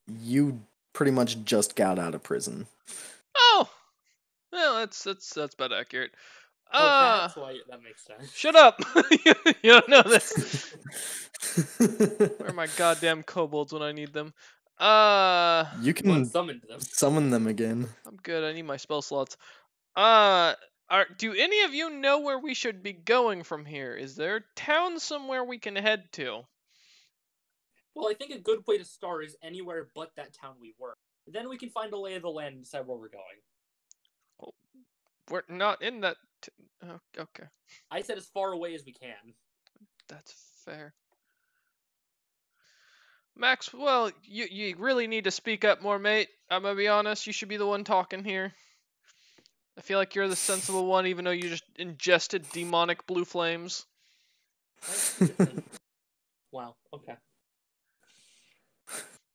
you pretty much just got out of prison. Oh, well, that's about accurate. That's why that makes sense. Shut up! You don't know this. Where are my goddamn kobolds when I need them? You can Summoned them. summon them again. I'm good. I need my spell slots. Do any of you know where we should be going from here? Is there a town somewhere we can head to? Well, I think a good way to start is anywhere but that town we were. Then we can find a lay of the land and decide where we're going. We're not in that. Oh, okay, I said as far away as we can. that's fair. Max, well, you really need to speak up more, mate. I'm gonna be honest. You should be the one talking here. I feel like you're the sensible one, even though you just ingested demonic blue flames. Wow. Okay.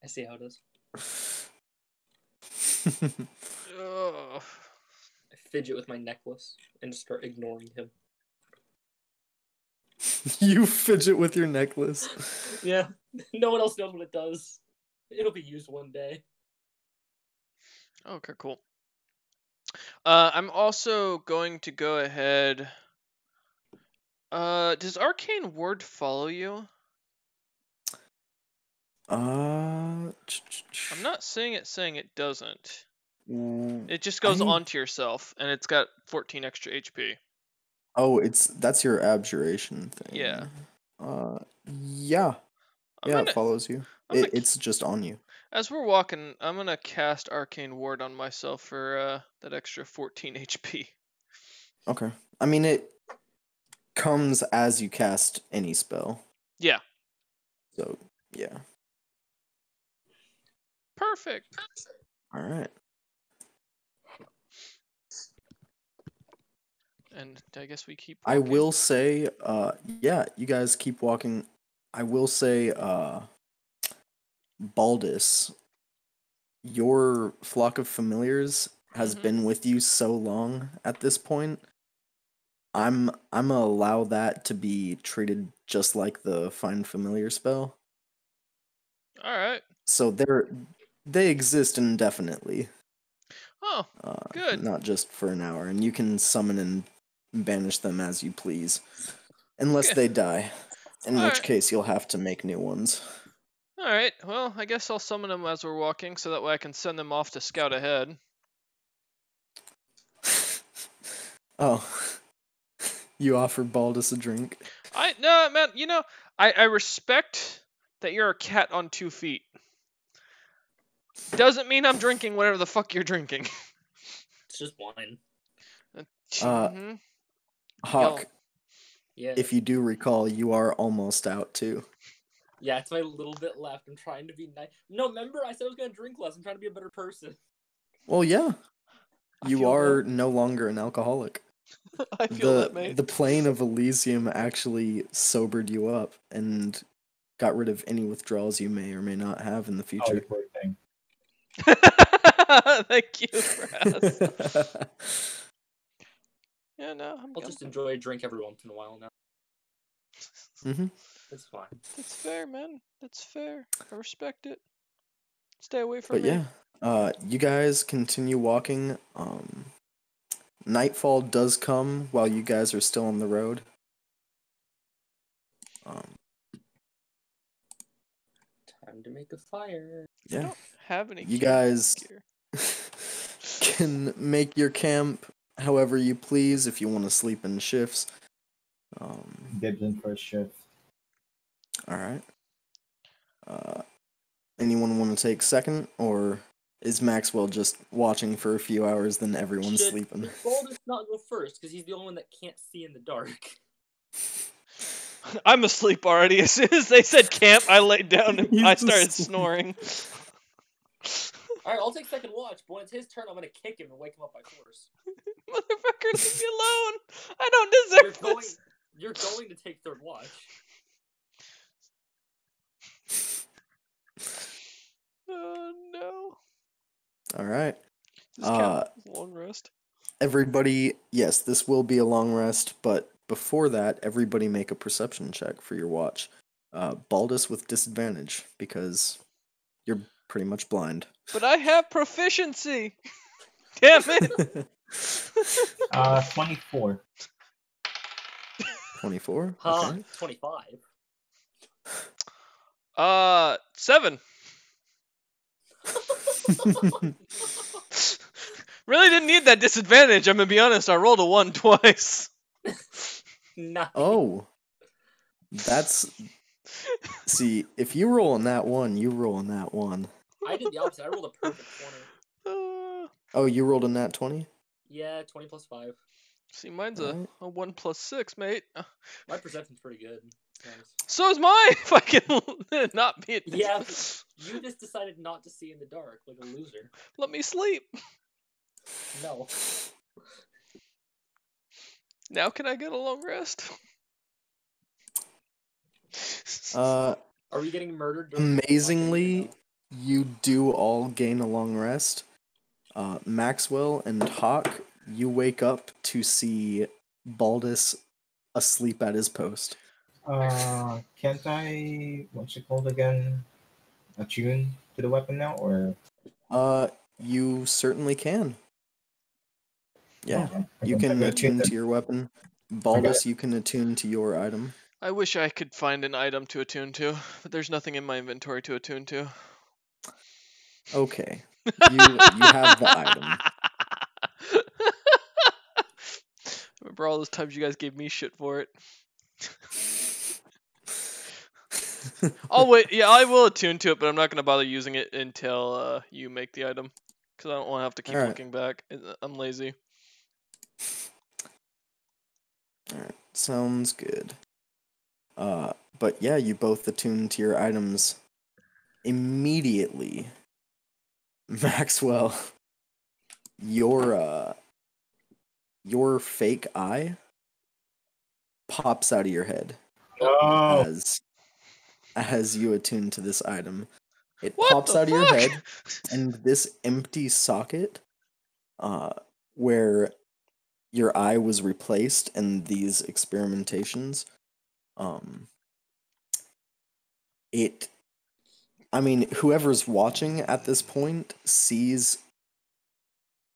I see how it is. Ugh. I fidget with my necklace and just start ignoring him. You fidget with your necklace. Yeah. No one else knows what it does. It'll be used one day. Okay, cool. I'm also going to go ahead. Does Arcane Word follow you? I'm I'm not saying it doesn't. Mm, It just goes I- onto yourself, and it's got 14 extra HP. Oh, that's your abjuration thing. Yeah. Yeah. Yeah, it follows you. I'm gonna It's just on you. As we're walking, I'm gonna cast Arcane Ward on myself for that extra 14 HP. Okay. I mean, it comes as you cast any spell. Yeah. So, yeah. Perfect. All right. And I guess we keep I walking. will say, yeah, you guys keep walking. I will say, Baldus, your flock of familiars has Mhm. been with you so long at this point. I'm gonna allow that to be treated just like the find familiar spell. All right. So they exist indefinitely. Oh, good. Not just for an hour, and you can summon and banish them as you please, unless Okay. they die, in which Alright. case you'll have to make new ones. All right. Well, I guess I'll summon them as we're walking, so that way I can send them off to scout ahead. Oh, you offer Baldus a drink. No, man. You know, I respect that you're a cat on 2 feet. Doesn't mean I'm drinking whatever the fuck you're drinking. It's just wine. Mhm. Hawk, Yeah. if you do recall, you are almost out too. Yeah, it's my little bit left. I'm trying to be nice. No, remember I said I was gonna drink less. I'm trying to be a better person. Well, yeah, I you feel are no longer an alcoholic. I feel that, mate. The plane of Elysium actually sobered you up and got rid of any withdrawals you may or may not have in the Oh, future. you poor thing. Thank you for asking. Yeah, no, I'll just enjoy a drink every once in a while now. Mm-hmm. It's fine. That's fair, man. That's fair. I respect it. Stay away from But me. yeah, you guys continue walking. Nightfall does come while you guys are still on the road. Time to make a fire. I Yeah, don't have any. you camping guys gear. can make your camp however you please if you want to sleep in shifts. Dibs in first shift. All right. Anyone want to take second, or is Maxwell just watching for a few hours, then everyone's sleeping? Should Baldus not go first because he's the only one that can't see in the dark? I'm asleep already. As soon as they said camp, I laid down and He's I started asleep. snoring. Alright, I'll take second watch, but when it's his turn, I'm gonna kick him and wake him up by force. Motherfucker, leave me alone. I don't deserve this. You're going to take third watch. Oh no. All right. This count as a long rest. Everybody, yes, this will be a long rest, but before that, everybody make a perception check for your watch. Baldus with disadvantage, because you're pretty much blind. But I have proficiency. Damn it. 24. 24? Huh, Okay. 25. 7. Really didn't need that disadvantage. I'm gonna be honest. I rolled a 1 twice. Nice. Oh, that's see. If you roll on that one, you roll on that one. I did the opposite. I rolled a perfect 20. Oh, you rolled a nat 20. Yeah, 20 plus 5. See, mine's Alright. a 1 plus 6, mate. My perception's pretty good. Nice. So is mine. If I can not be. Yeah, you just decided not to see in the dark like a loser. Let me sleep. No. Now can I get a long rest? Uh, Are we getting murdered? During amazingly, you do all gain a long rest. Maxwell and Hawk, you wake up to see Baldus asleep at his post. Can't I? What's it called again? Attune to the weapon now, or? You certainly can. Yeah, Okay. you can attune to to your weapon. Baldus, you can attune to your item. I wish I could find an item to attune to, but there's nothing in my inventory to attune to. Okay, you have the item. Remember all those times you guys gave me shit for it? Oh wait, yeah, I will attune to it, but I'm not gonna bother using it until you make the item, because I don't want to have to keep Alright. looking back. I'm lazy. Alright, sounds good. But yeah, you both attune to your items immediately. Maxwell, your fake eye pops out of your head Oh, as you attune to this item. It What pops the out of your fuck? head, and this empty socket, where your eye was replaced in these experimentations, I mean, whoever's watching at this point sees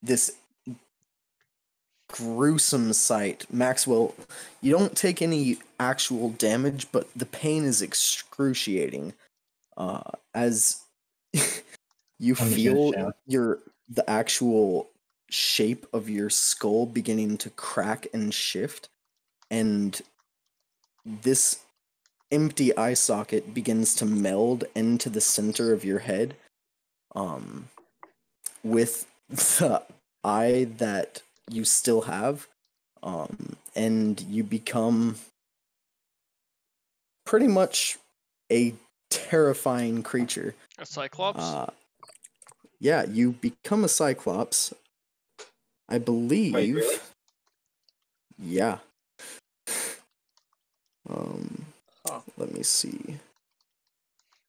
this gruesome sight. Maxwell, you don't take any actual damage, but the pain is excruciating. As you feel the actual shape of your skull beginning to crack and shift, and this empty eye socket begins to meld into the center of your head, with the eye that you still have, and you become pretty much a terrifying creature. A cyclops? Yeah, you become a cyclops, I believe. Wait, really? Yeah. Huh. Let me see.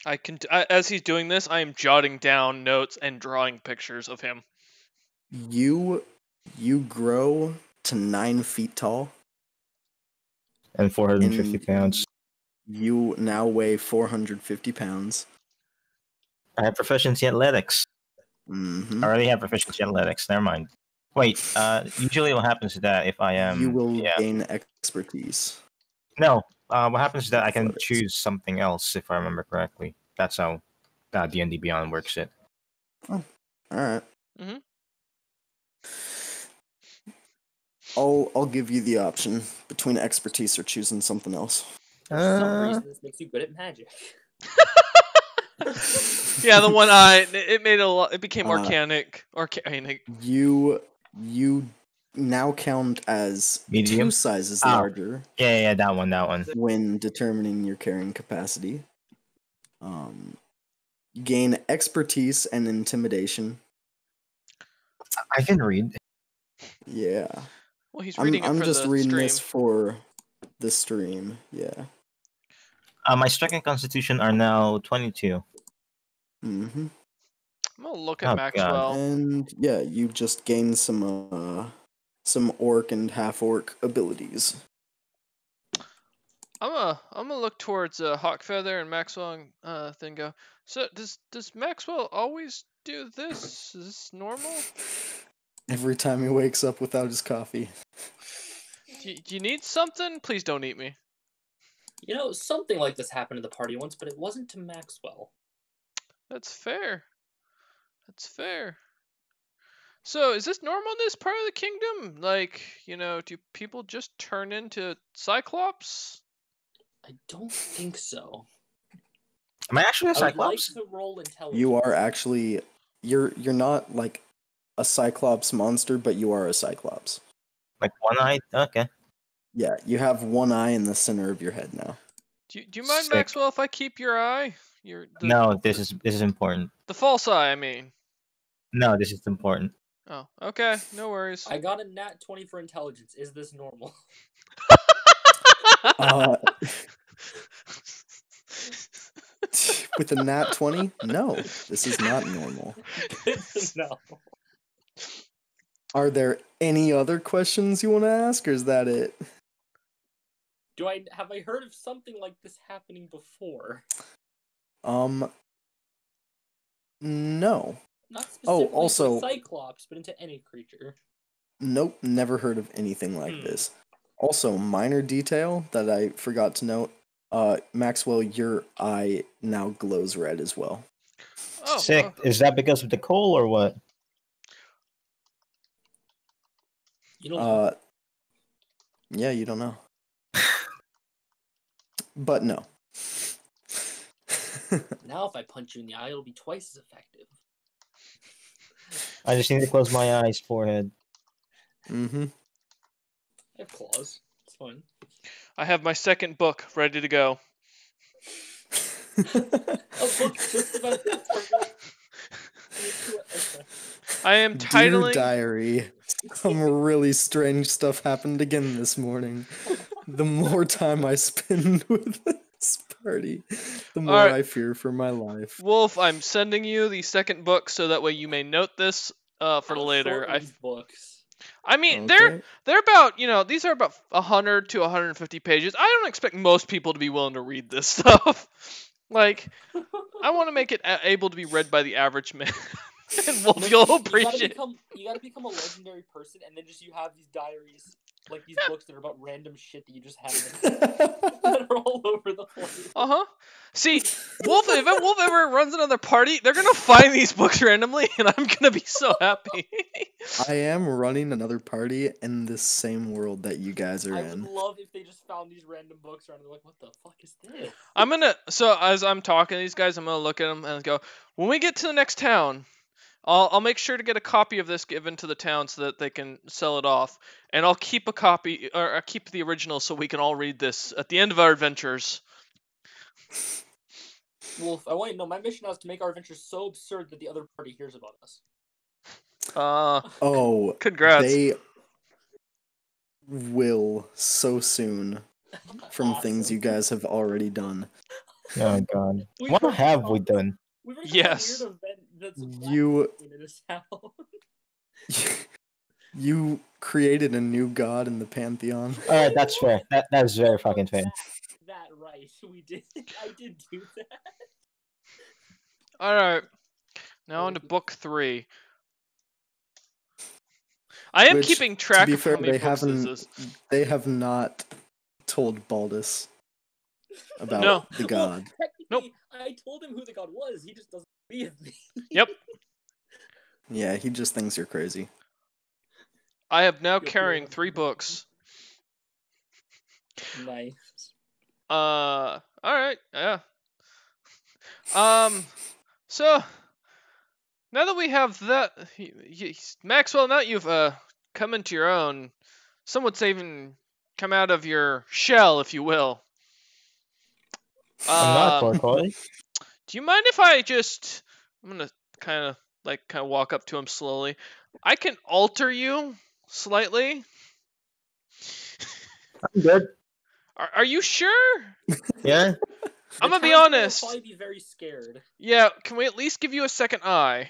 As he's doing this, I am jotting down notes and drawing pictures of him. You grow to 9 feet tall. And 450 And pounds. You now weigh 450 pounds. I have proficiency athletics. Mm-hmm. I already have proficiency athletics. Never mind. Wait. Usually, what happens is that if I am, You will gain expertise. No. What happens is that I can Athletics. choose something else if I remember correctly. That's how D&D Beyond works it. Oh, all right. Mm-hmm. I'll give you the option between expertise or choosing something else. For some reason, this makes you good at magic. Yeah, the one eye. It made a lot. It became organic. Organic. You now count as Medium? 2 sizes Oh. larger Yeah, that one. when determining your carrying capacity. Gain expertise and intimidation. I can read. Yeah. Well, he's reading it for just the reading stream. this for the stream. Yeah. My strength and constitution are now 22. Mm-hmm. I'm gonna look at Oh, Maxwell. And yeah, you just gain some orc and half orc abilities. I'm gonna look towards Hawkfeather and Maxwell and then go. So does Maxwell always do this? Is this normal? Every time he wakes up without his coffee. Do you need something? Please don't eat me. You know, something like this happened to the party once, but it wasn't to Maxwell. That's fair. That's fair. So, is this normal in this part of the kingdom? Like, do people just turn into Cyclops? I don't think so. Am I actually a I would like Cyclops? to roll intelligence. You are actually you're not like a Cyclops monster, but you are a Cyclops. Like one-eyed? Okay. Yeah, you have one eye in the center of your head now. Do you mind, Sick. Maxwell, if I keep your eye? No, this is important. The false eye, I mean. No, this is important. Oh, okay. No worries. I got a nat 20 for intelligence. Is this normal? With a nat 20? No, this is not normal. No. Are there any other questions you want to ask, or is that it? Have I heard of something like this happening before? No. Not specifically also- to Cyclops, but into any creature. Nope, never heard of anything like this. Also, minor detail that I forgot to note. Maxwell, your eye now glows red as well. Oh, Sick. Is that because of the coal or what? You don't know. Yeah, you don't know. But no. Now if I punch you in the eye, it'll be twice as effective. I just need to close my eyes, forehead. Mm-hmm. I have claws. It's fine. I have my second book ready to go. A book just about I am Dear titling. diary, some really strange stuff happened again this morning. The more time I spend with this party, the more Alright. I fear for my life. Wolf, I'm sending you the second book so that way you may note this for How later. short are these books? I mean, Okay. they're about, these are about 100 to 150 pages. I don't expect most people to be willing to read this stuff. Like, I want to make it able to be read by the average man. And Wolf, you'll appreciate it. You gotta become a legendary person, and then just you have these diaries, like these books that are about random shit that you just have that are all over the place. Uh-huh. See, Wolf, if Wolf ever runs another party, they're gonna find these books randomly, and I'm gonna be so happy. I am running another party in this same world that you guys are I in. would love if they just found these random books around and they're like, what the fuck is this? So as I'm talking to these guys, I'm gonna look at them and go, when we get to the next town, I'll make sure to get a copy of this given to the town so that they can sell it off, and I'll keep a copy, or I'll keep the original so we can all read this at the end of our adventures. Wolf, I want you to know, my mission now is to make our adventures so absurd that the other party hears about us. Oh, Congrats. they will so soon from things Awesome. you guys have already done. Oh god. We've What already have done- we done? We've already Yes. had a weird event that's You- in this town. You created a new god in the pantheon. Alright, that's fair. That's very fucking fair. That right, we did. I did do that. Alright. Now on to book 3. I am Which, keeping to track be of fair, how many they books this haven't. is. They have not told Baldus about No. the god. Well, technically, Nope. I told him who the god was. He just doesn't believe me. Yep. Yeah, he just thinks you're crazy. I am now You'll carrying feel 3 books. Nice. Alright, yeah. So, now that we have that, Maxwell, now that you've, come into your own, some would say even come out of your shell, if you will. I'm not Torquoise. Do you mind if I'm gonna kind of walk up to him slowly. I can alter you slightly. I'm good. Are you sure? Yeah? I'm gonna be townspeople honest. Will probably be very scared. Yeah, can we at least give you a second eye?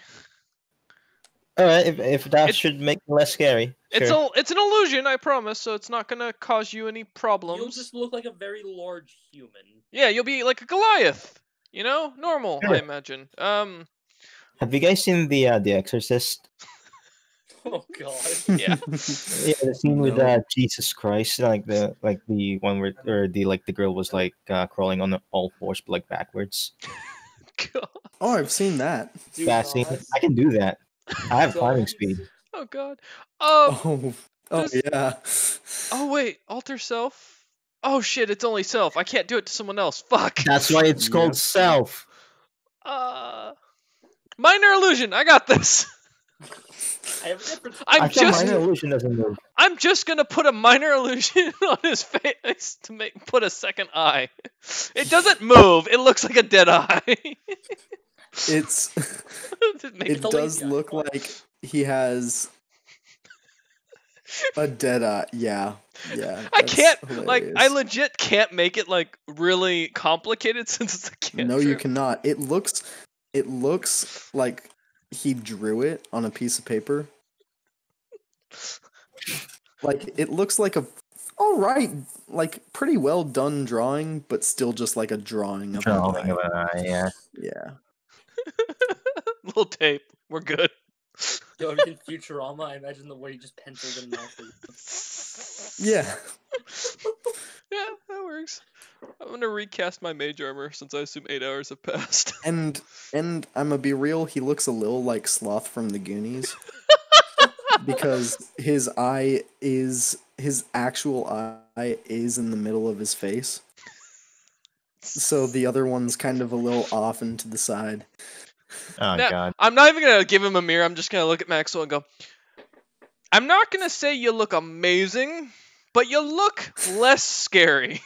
Alright, if that It's- should make it less scary. Sure. It's an illusion, I promise, so it's not gonna cause you any problems. You'll just look like a very large human. Yeah, you'll be like a Goliath. Normal, Sure. I imagine. Have you guys seen the Exorcist? Oh god. Yeah. Yeah, the scene with No. Jesus Christ, like the one where the girl was crawling on all fours but backwards. God. Oh, I've seen that. Do That not. scene, I can do that. I have climbing speed. Oh God. Oh, oh This. yeah. Oh wait, alter self. Oh shit, it's only self. I can't do it to someone else. Fuck. That's why it's called Yep. self. Uh, minor illusion. I got this. I have a different. I'm I thought just. minor illusion doesn't move. I'm just gonna put a minor illusion on his face to put a second eye. It doesn't move. It looks like a dead eye. It's Just make it a does lazy eye. look like he has a dead eye. Yeah. Yeah. I That's can't hilarious. I legit can't make it like really complicated since it's a cantrip. No, you cannot. It looks like he drew it on a piece of paper. Like it looks like a all right, like pretty well done drawing, but still just like a drawing of an Drawing eye. of an eye, yeah. Yeah. Little tape. We're good. Yo, in Futurama, I imagine the way he just penciled in mouth. Yeah. Yeah, that works. I'm gonna recast my mage armor since I assume 8 hours have passed. And I'm gonna be real, he looks a little like Sloth from the Goonies. Because his actual eye is in the middle of his face. So the other one's kind of a little off and to the side. Oh Now, God. I'm not even gonna give him a mirror. I'm just gonna look at Maxwell and go, I'm not gonna say you look amazing, but you look less scary.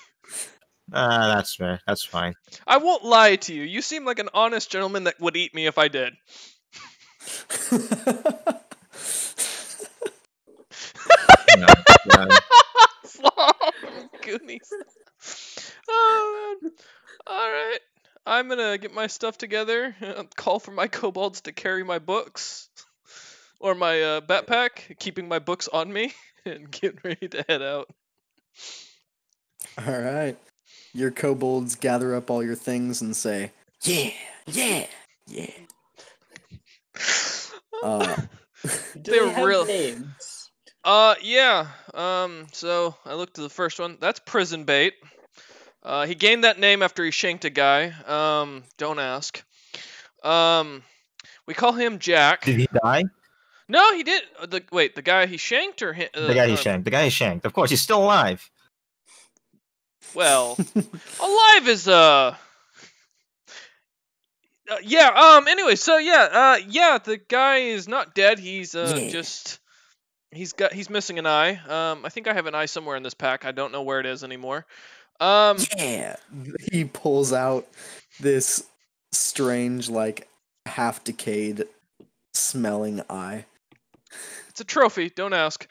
That's fair. That's fine. I won't lie to you. You seem like an honest gentleman that would eat me if I did. No, God. Goonies. Oh man. Alright. I'm gonna get my stuff together, call for my kobolds to carry my books, or my backpack, keeping my books on me, and get ready to head out. Alright. Your kobolds gather up all your things and say, yeah, yeah, yeah. Do They're they have real- names? Yeah. So I looked at the first one. That's Prison Bait. He gained that name after he shanked a guy. Don't ask. We call him Jack. Did he die? No, he did. The guy he shanked or The guy he shanked. The guy he shanked. Of course, he's still alive. Well, alive is yeah. Anyway, so yeah. Yeah. The guy is not dead. He's Yeah. just. He's missing an eye. I think I have an eye somewhere in this pack. I don't know where it is anymore. Yeah. He pulls out this strange, like, half decayed smelling eye. It's a trophy. Don't ask.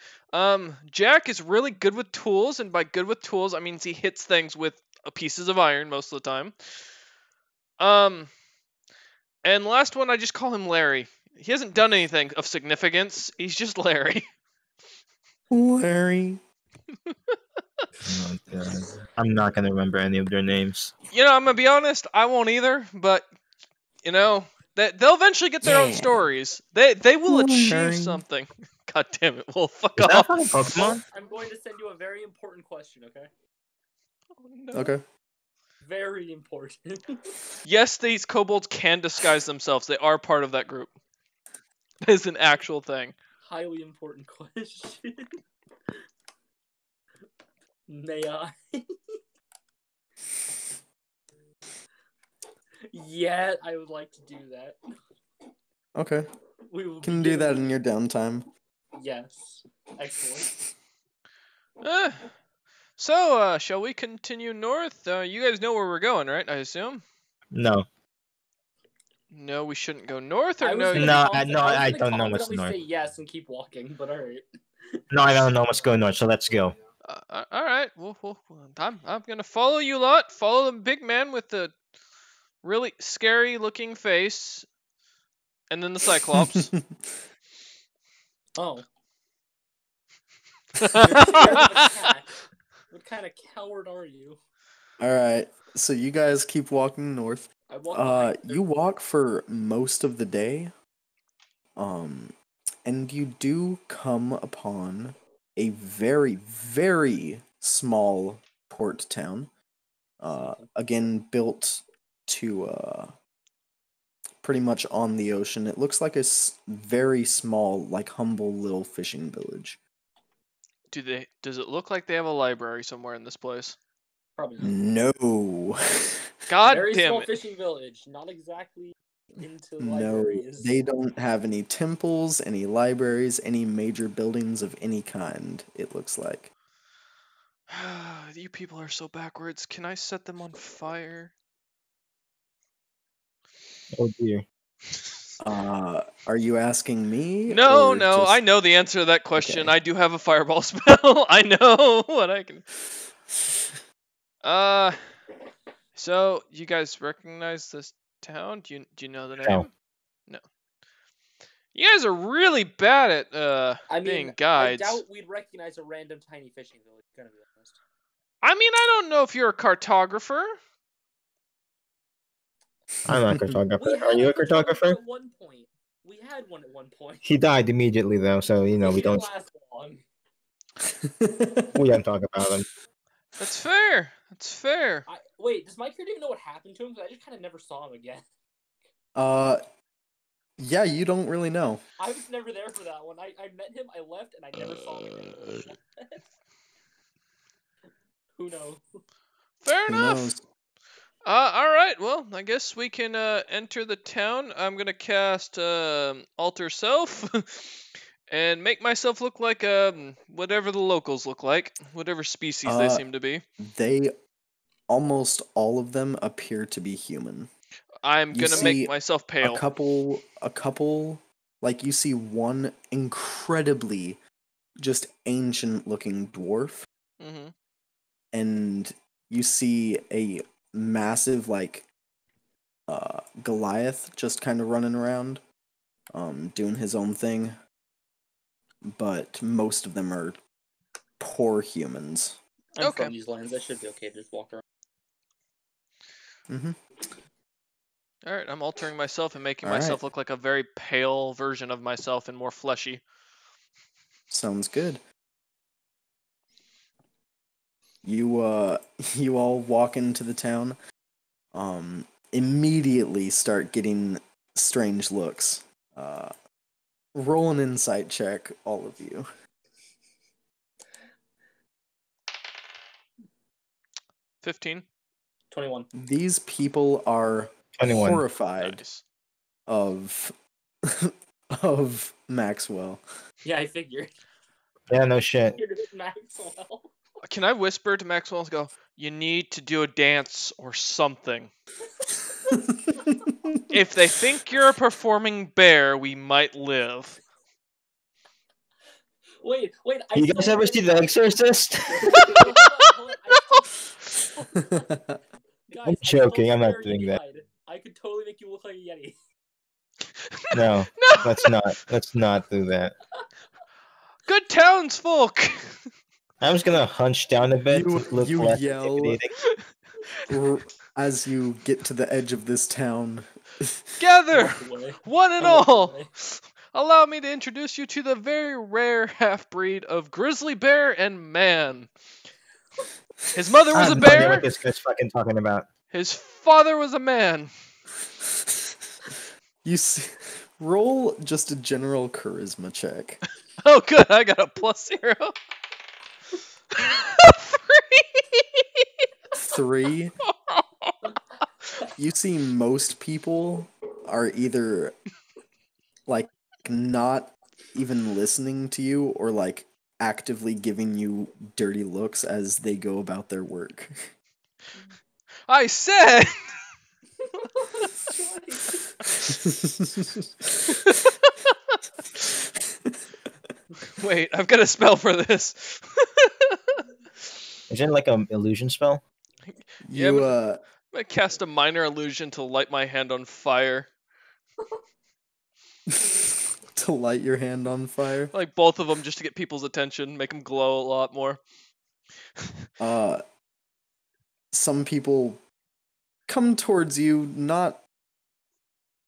Jack is really good with tools, and by good with tools, I mean he hits things with pieces of iron most of the time. And last one, I just call him Larry. He hasn't done anything of significance. He's just Larry. Larry. Oh, God. I'm not gonna remember any of their names. You know, I'm gonna be honest. I won't either. But you know, they'll eventually get their own Yeah. stories. They will achieve Larry. something. God damn it! Well, fuck Is that off. fucking Pokemon? I'm going to send you a very important question, okay? Oh, no. Okay. Very important. Yes, these kobolds can disguise themselves. They are part of that group. That is an actual thing. Highly important question. May I? Yeah, I would like to do that. Okay. We will Can be do that giving- in your downtime. Yes. Excellent. So, shall we continue north? You guys know where we're going, right? I assume. No. No, we shouldn't go north, or I was no? gonna No, confi- no, was I gonna don't know what's confidently north. say yes and keep walking, but alright. No, I don't know what's going on, so let's go. All right. Well, I'm gonna follow you lot. Follow the big man with the really scary looking face, and then the Cyclops. Oh. You're scared of a cat. What kind of coward are you? Alright. So you guys keep walking north. I walk behind You walk for most of the day. And you do come upon a very, very small port town. Again, built to pretty much on the ocean. It looks like a very small, like humble little fishing village. Does it look like they have a library somewhere in this place? Probably not. No. God Very damn small it. fishing village. Not exactly into No, libraries. they don't have any temples, any libraries, any major buildings of any kind, it looks like. You people are so backwards. Can I set them on fire? Oh dear. Are you asking me? No, or no, I just... know the answer to that question. Okay. I do have a fireball spell. I know what I can. So you guys recognize this town? Do you know the name? No. No. You guys are really bad at I being mean, guides. I doubt we'd recognize a random tiny fishing village. Gonna be honest. I mean, I don't know if you're a cartographer. I'm not a cartographer. We Are had you a photographer cartographer? at one point. We had one at one point. He died immediately though, so you know It we didn't don't last long. talk about him. That's fair. That's fair. Wait, does my character even know what happened to him? Because I just kind of never saw him again. Yeah, you don't really know. I was never there for that one. I met him, I left, and I never saw him again. Who knows? Fair Who enough. knows? All right. Well, I guess we can enter the town. I'm gonna cast Alter Self and make myself look like whatever the locals look like, whatever species they seem to be. They almost all of them appear to be human. I'm You gonna see make myself pale. A couple, like you see one incredibly just ancient looking dwarf, Mm-hmm. and you see a massive like Goliath just kind of running around, doing his own thing. But most of them are poor humans. I'm Okay. from these lands. I should be okay to just walk around. Mm-hmm. All right. I'm altering myself and making All myself right. look like a very pale version of myself and more fleshy. Sounds good. You you all walk into the town, immediately start getting strange looks. Roll an insight check, all of you. 15. 21. These people are 21. horrified Nice. of of Maxwell. Yeah, I figured. Yeah, no shit. It was Maxwell. Can I whisper to Maxwell and go, "You need to do a dance or something"? If they think you're a performing bear, we might live. Wait. You guys ever see The Exorcist? Hold on. Guys, I'm I joking, still I'm not swear doing you that. lied. I could totally make you look like a Yeti. No, No! let's not do that. Good townsfolk! I'm just gonna hunch down a bit to look you less yell intimidating. as you get to the edge of this town. Gather! Walk away. One and I walk all! away. Allow me to introduce you to the very rare half-breed of grizzly bear and man. His mother I was a have no idea bear, what this guy's fucking talking about. his father was a man. You see, roll just a general charisma check. Oh good, I got a +0. 3! 3. You see most people are either like not even listening to you or like actively giving you dirty looks as they go about their work. I said! Wait, I've got a spell for this. Is it like an illusion spell? Yeah, You I'm gonna cast a minor illusion to light my hand on fire. to light your hand on fire. Like both of them just to get people's attention, make them glow a lot more. Some people come towards you not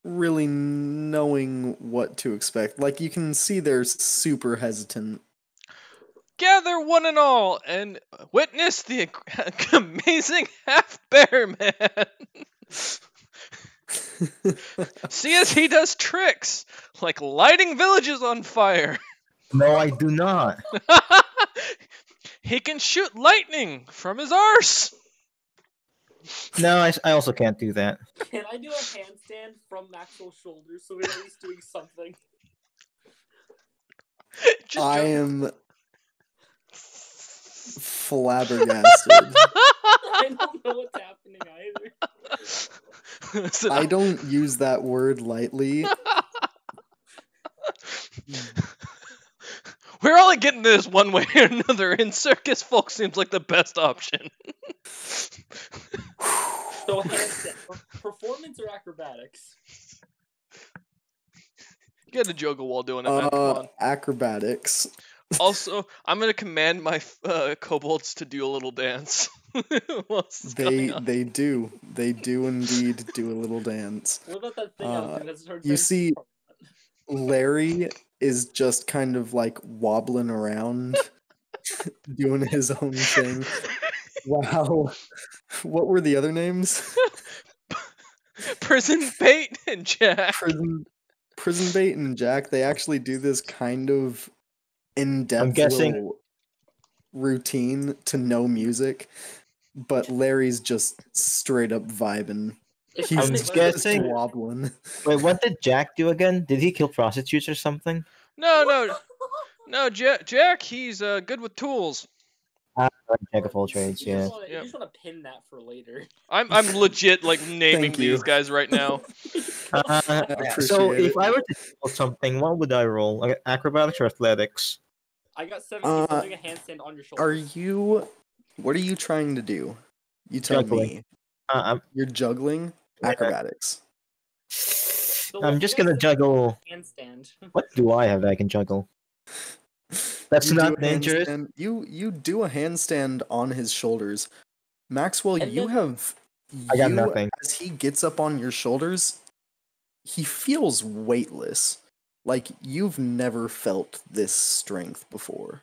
really knowing what to expect. Like you can see they're super hesitant. Gather one and all and witness the amazing half bear man. See as he does tricks, like lighting villages on fire. No, I do not. He can shoot lightning from his arse. No, I also can't do that. Can I do a handstand from Maxwell's shoulders so we're at least doing something? Just I jump- am flabbergasted. I don't know what's happening either. So I don't use that word lightly. We're only getting this one way or another, and circus folk seems like the best option. So handstand, performance or acrobatics? You gotta juggle while doing it, man. Come on. Acrobatics. Also, I'm gonna command my kobolds to do a little dance. While this is going on. They do indeed do a little dance. What about that thing I was doing? That's hard You to- see, Larry is just kind of like wobbling around, doing his own thing. Wow. What were the other names? Prison Bait and Jack. Prison Bait and Jack, they actually do this kind of in-depth guessing- little routine to no music, but Larry's just straight up vibing. It's He's I'm kinda just guessing- wobbling. Wait, what did Jack do again? Did he kill prostitutes or something? No, Jack. He's good with tools. Jack of all trades, You yeah. just wanna- Yep. You just want to pin that for later. I'm legit like naming Thank you. these guys right now. So appreciate if it. I were to roll something, what would I roll? Like acrobatics or athletics? I got 17 for doing a handstand on your shoulder. Are you... What are you trying to do? You tell Juggling. me. I'm You're juggling? Acrobatics. So I'm what just you guys gonna juggle. handstand. What do I have that I can juggle? That's You do not a dangerous. handstand- You do a handstand on his shoulders. Maxwell, And you then- have... I got you, nothing. As he gets up on your shoulders, he feels weightless. Like, you've never felt this strength before.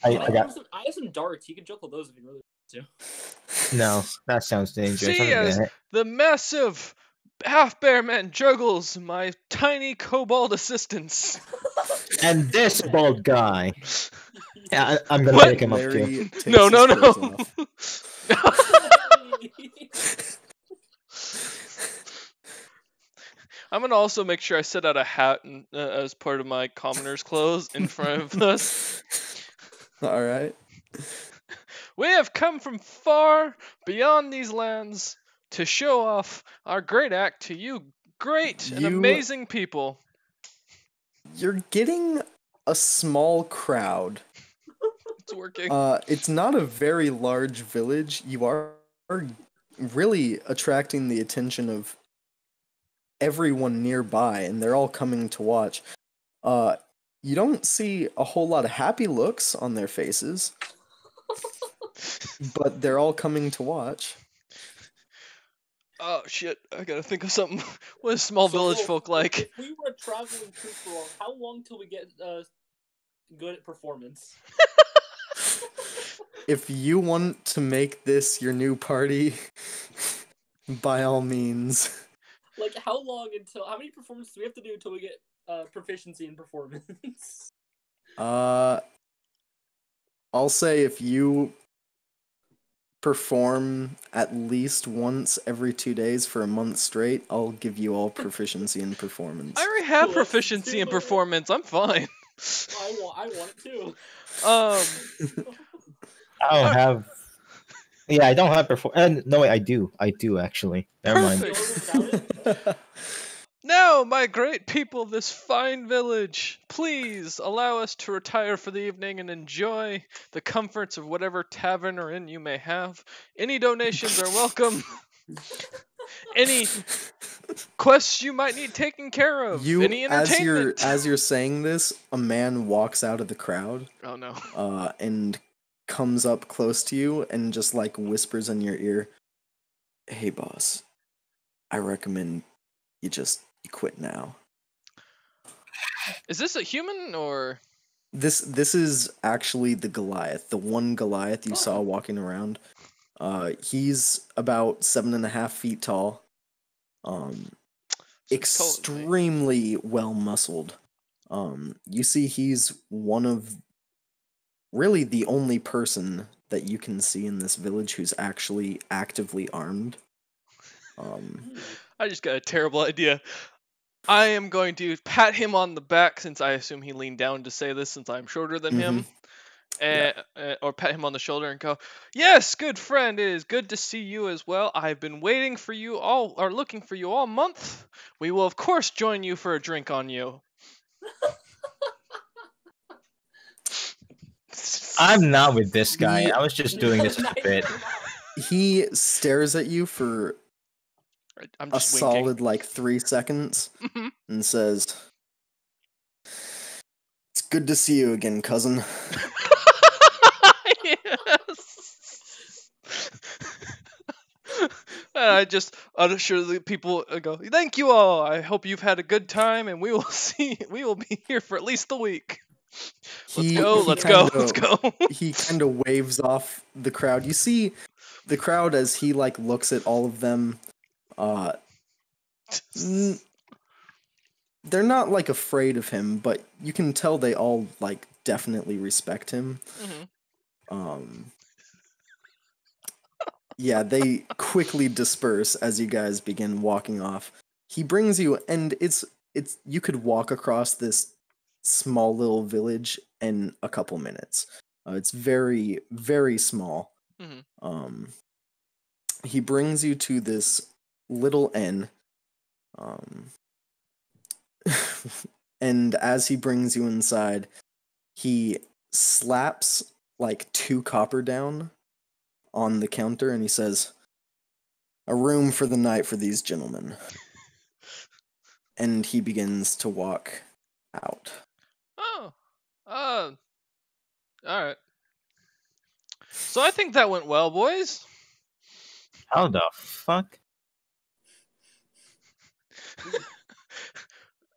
I I got have some darts. You can juggle those if you really want to. no. That sounds dangerous. See, I'm as gonna- the massive half bear man juggles my tiny kobold assistants. And this bald guy. Yeah, I'm gonna What? pick him up too. Larry takes No, no, his clothes no. off. I'm gonna also make sure I set out a hat as part of my commoner's clothes in front of us. All right. We have come from far beyond these lands to show off our great act to you great and You- amazing people. You're getting a small crowd. It's working. It's not a very large village. You are really attracting the attention of everyone nearby, and they're all coming to watch. You don't see a whole lot of happy looks on their faces, but they're all coming to watch. Oh shit, I gotta think of something. What is small village So, folk like? If we were a traveling troupe, how long till we get good at performance? If you want to make this your new party, by all means. Like, how long until? How many performances do we have to do until we get proficiency in performance? I'll say if you perform at least once every 2 days for a month straight, I'll give you all proficiency in performance. I already have Let's proficiency in do it. performance. I'm fine. I want it too. I don't have. Yeah, I don't have no, wait, I do. I do actually. Never mind. Perfect. You know without it? Now, my great people of this fine village, please allow us to retire for the evening and enjoy the comforts of whatever tavern or inn you may have. Any donations are welcome. Any quests you might need taken care of. Any entertainment. as you're saying this, a man walks out of the crowd, Oh no. and comes up close to you and just like whispers in your ear, "Hey boss, I recommend you quit now." Is this a human or? This is actually the Goliath, the one Goliath you saw walking around. He's about 7.5 feet tall. Um, So extremely well muscled. You see, he's one of really the only person that you can see in this village who's actually actively armed. I just got a terrible idea. I am going to pat him on the back since I assume he leaned down to say this since I'm shorter than him. Or pat him on the shoulder and go, "Yes, good friend, it is good to see you as well. I've been waiting for you all, or looking for you all month. We will of course join you for a drink on you." I'm not with this guy. He- I was just doing this as a bit. He stares at you for I'm a just winking. solid like 3 seconds and says, "It's good to see you again, cousin." Yes. And I just unsure the people go, "Thank you all. I hope you've had a good time, and we will see. We will be here for at least a week. Let's go. Let's go. Let's go." He kind of waves off the crowd. You see the crowd as he like looks at all of them. They're not like afraid of him, but you can tell they all like definitely respect him. Yeah, they quickly disperse as you guys begin walking off. He brings you, and it's you could walk across this small little village in a couple minutes. It's very, very small. He brings you to this little inn. And as he brings you inside, he slaps like 2 copper down on the counter and he says, "A room for the night for these gentlemen." And he begins to walk out. Oh, all right. So I think that went well, boys. How the fuck? Act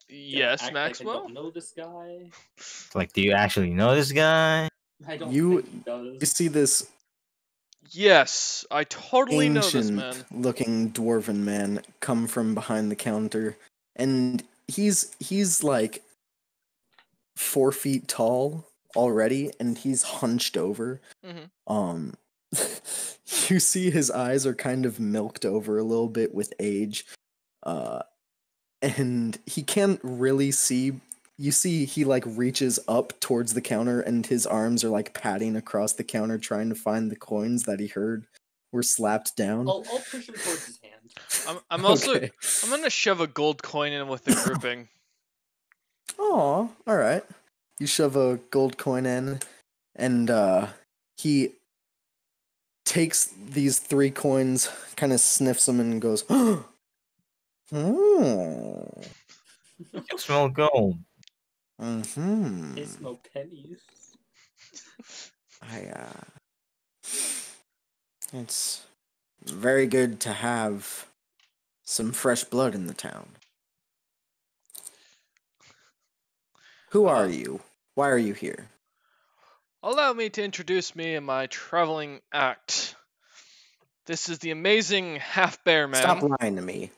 Yes, like I Maxwell. don't know this guy. Like, do you actually know this guy? I don't You think he does. you see this Yes, I totally know this man. ancient-looking dwarven man come from behind the counter, and he's like 4 feet tall already, and he's hunched over. You see his eyes are kind of milked over a little bit with age, and he can't really see. You see, he like reaches up towards the counter, and his arms are like patting across the counter, trying to find the coins that he heard were slapped down. I'll push him towards his hand. I'm also Okay. I'm gonna shove a gold coin in with the grouping. Aw, all right. You shove a gold coin in, and he takes these 3 coins, kind of sniffs them, and goes, "Hmm." You smell gold. Mm-hmm. They smell pennies. It's very good to have some fresh blood in the town. Who are you? Why are you here? Allow me to introduce me and my traveling act. This is the amazing half bear man. Stop lying to me.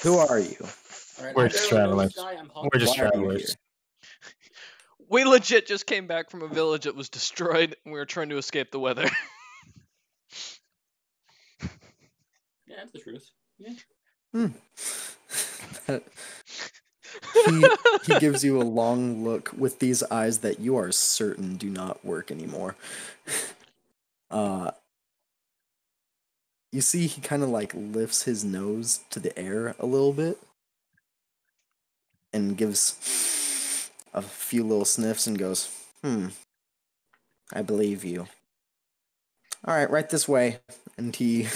Who are you? Right, We're I just barely know travelers. this guy, I'm We're just Why are you travelers. here? We legit just came back from a village that was destroyed, and we were trying to escape the weather. Yeah, that's the truth. Yeah. He gives you a long look with these eyes that you are certain do not work anymore. You see he kind of like lifts his nose to the air a little bit and gives a few little sniffs and goes, I believe you. Alright, right this way. And he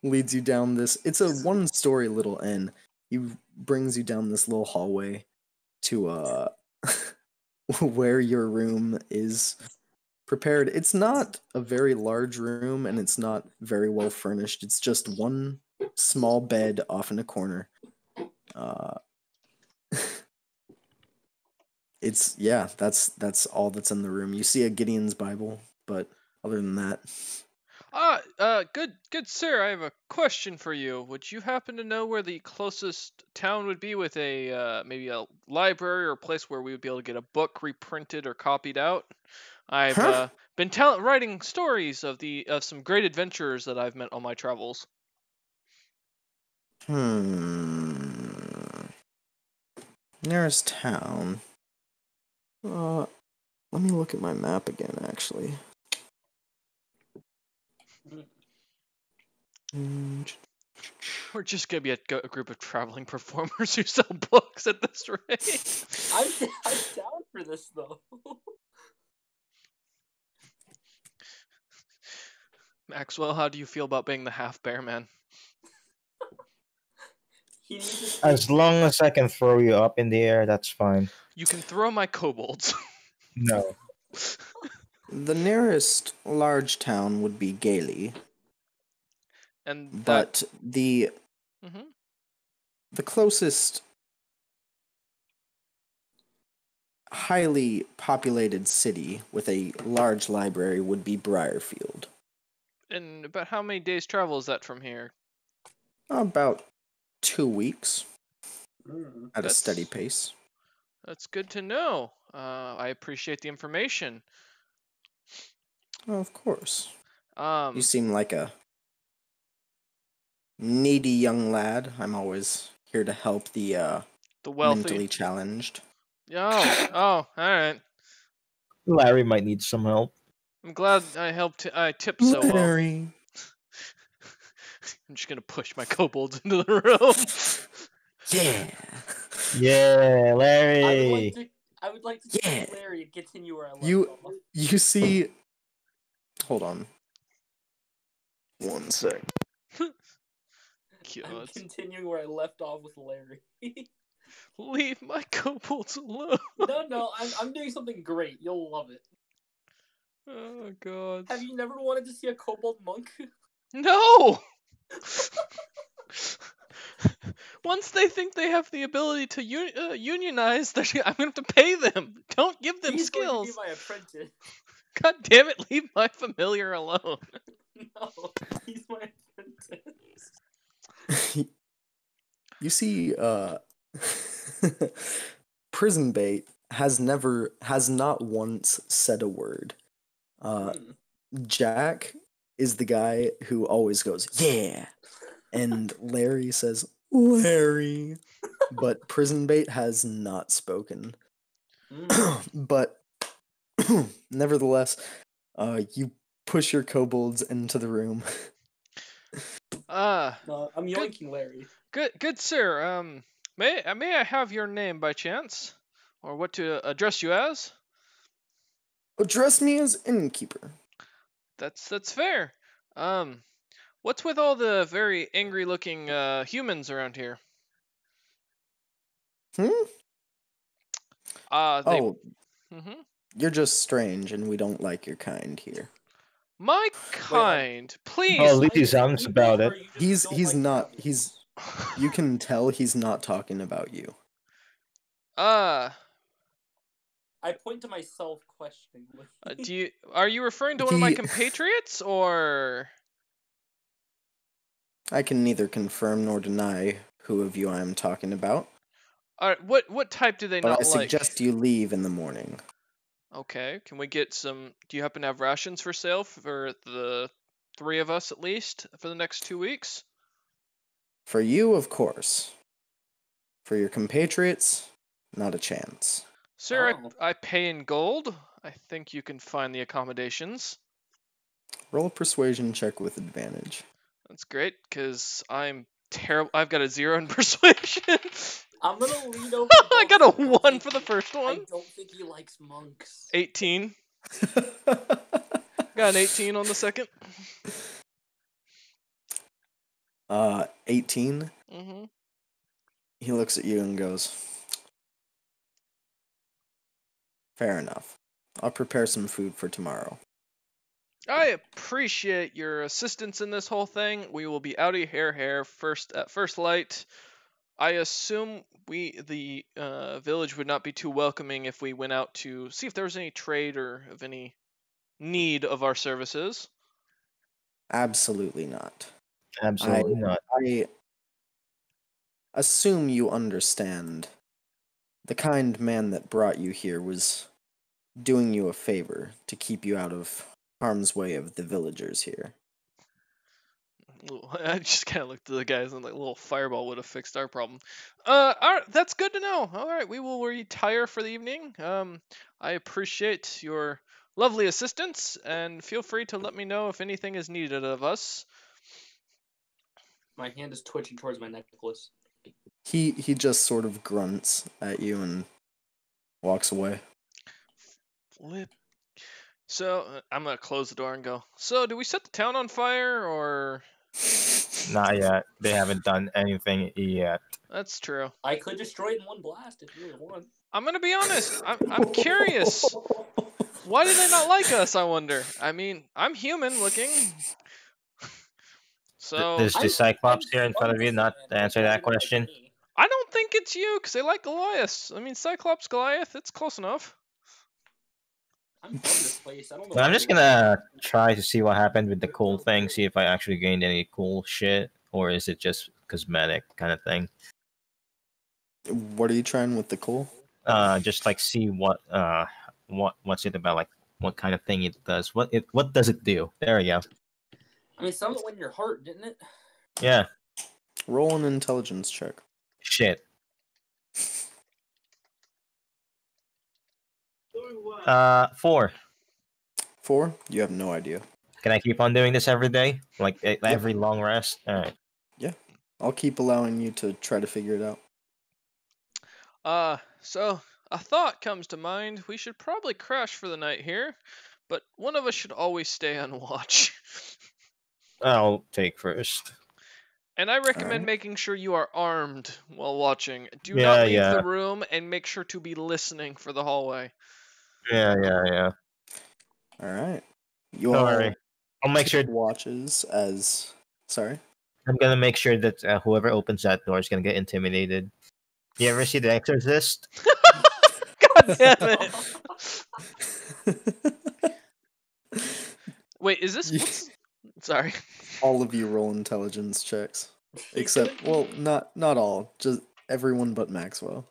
leads you down this. It's a 1-story little inn. He brings you down this little hallway to where your room is prepared. It's not a very large room and it's not very well furnished. It's just one small bed off in a corner. That's all that's in the room. You see a Gideon's Bible, but other than that, Good sir. I have a question for you. Would you happen to know where the closest town would be with a maybe a library or a place where we would be able to get a book reprinted or copied out? I've Huh? been writing stories of some great adventurers that I've met on my travels. Nearest town. Let me look at my map again, actually. We're just gonna be a group of traveling performers who sell books at this rate. I'm down for this though. Maxwell, how do you feel about being the half bear man? He needs to stay As long as I can throw you up in the air, that's fine. You can throw my kobolds. No. The nearest large town would be Gailey, And that. but the Mhm. closest highly populated city with a large library would be Briarfield. And about how many days travel is that from here? About 2 weeks at a That's- steady pace. That's good to know. I appreciate the information. Oh, of course. Um, You seem like a needy young lad. I'm always here to help the the wealthy. mentally challenged. Oh, all right. Larry might need some help. I'm glad I helped. I tipped so well. Larry. I'm just gonna push my kobolds into the room. Yeah. Yeah, Larry. I would like to Yeah. see Larry and continue where I left You off. you see. Hold on. 1 sec. I'm God. continuing where I left off with Larry. Leave my kobolds alone. No, I'm doing something great. You'll love it. Oh God. Have you never wanted to see a kobold monk? No. Once they think they have the ability to unionize, I'm gonna have to pay them. Don't give them He's skills. going to be my apprentice. God damn it! Leave my familiar alone. No, he's my apprentice. You see, Prison Bait has not once said a word. Jack is the guy who always goes, yeah, and Larry says, Larry, but Prison Bait has not spoken. But nevertheless, you push your kobolds into the room. No, I'm yoinking Larry. Good sir. May I have your name by chance, or what to address you as? Address me as innkeeper. That's fair. What's with all the very angry-looking humans around here? Oh, Mhm. you're just strange, and we don't like your kind here. My kind, please. Oh, at least he sounds about it. He's not. You can tell he's not talking about you. Uh, I point to myself questioningly. Are you referring to one of my He- compatriots or? I can neither confirm nor deny who of you I am talking about, What type do they but not I like? suggest you leave in the morning. Okay, can we get some? Do you happen to have rations for sale for the three of us at least for the next 2 weeks? For you, of course. For your compatriots, not a chance. Sir, Oh. I pay in gold. I think you can find the accommodations. Roll a persuasion check with advantage. That's great, because I'm terrible. I've got a 0 in persuasion. I'm gonna lean over. I got a Bugs. I don't 1 think for the first one. I don't think he likes monks. 18. Got an 18 on the second. 18. Mm-hmm. He looks at you and goes, fair enough. I'll prepare some food for tomorrow. I appreciate your assistance in this whole thing. We will be out of here at first light. I assume the village would not be too welcoming if we went out to see if there was any trade or of any need of our services. Absolutely not. Absolutely not. I assume you understand. The kind man that brought you here was doing you a favor to keep you out of harm's way of the villagers here. I just kind of looked at the guys and like a little fireball would have fixed our problem. All right, that's good to know. All right, we will retire for the evening. I appreciate your lovely assistance, and feel free to let me know if anything is needed of us. My hand is twitching towards my necklace. He just sort of grunts at you and walks away. Flip. So I'm gonna close the door and go. So, do we set the town on fire, or? Not yet. They haven't done anything yet. That's true. I could destroy it in one blast if you really want. I'm gonna be honest. I'm curious. Why do they not like us? I wonder. I mean, I'm human looking. So There's just Cyclops here in front of you, fun not to man, answer why that do they like question. me? I don't think it's you, because they like Goliath. I mean, Cyclops, Goliath, it's close enough. I'm from this place. I don't know. Well, I'm why just they gonna try to see what happened with the cool thing, see if I actually gained any cool shit, or is it just cosmetic kind of thing. What are you trying with the coal? Just like see what's it about, like what kind of thing it does. What does it do? There we go. I mean, some of it went in your heart, didn't it? Yeah. Roll an intelligence check. Shit. 4. 4? You have no idea. Can I keep on doing this every day? Like every long rest? Alright. I'll keep allowing you to try to figure it out. So a thought comes to mind. We should probably crash for the night here, but one of us should always stay on watch. I'll take first. And I recommend Alright. making sure you are armed while watching. Do Yeah, not leave yeah. the room, and make sure to be listening for the hallway. Yeah. Alright. You Don't all worry. I'll make sure. take watches as... Sorry? I'm gonna make sure that whoever opens that door is gonna get intimidated. You ever see The Exorcist? God damn it! Wait, is this? You- What's... Sorry. All of you roll intelligence checks. Except, well, not all. Just everyone but Maxwell.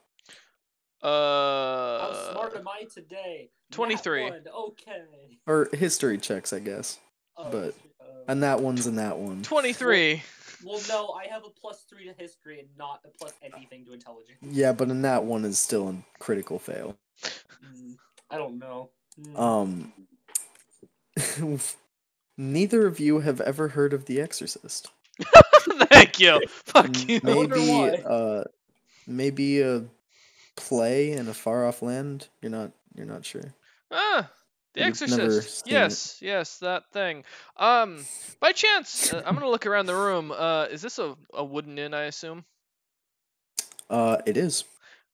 How smart am I today? 23. Nat 1, okay. Or history checks, I guess. Oh, But- uh, And that one's in that one. 23. well, no, I have a +3 to history and not a plus anything to intelligence. Yeah, but in that one is still a critical fail. I don't know. Mm. Neither of you have ever heard of The Exorcist. Thank you. Fuck you. wonder Maybe why. maybe a play in a far off land. You're not sure. The You've never Exorcist. seen it. Yes, that thing. By chance, I'm gonna look around the room. Is this a wooden inn? I assume. It is.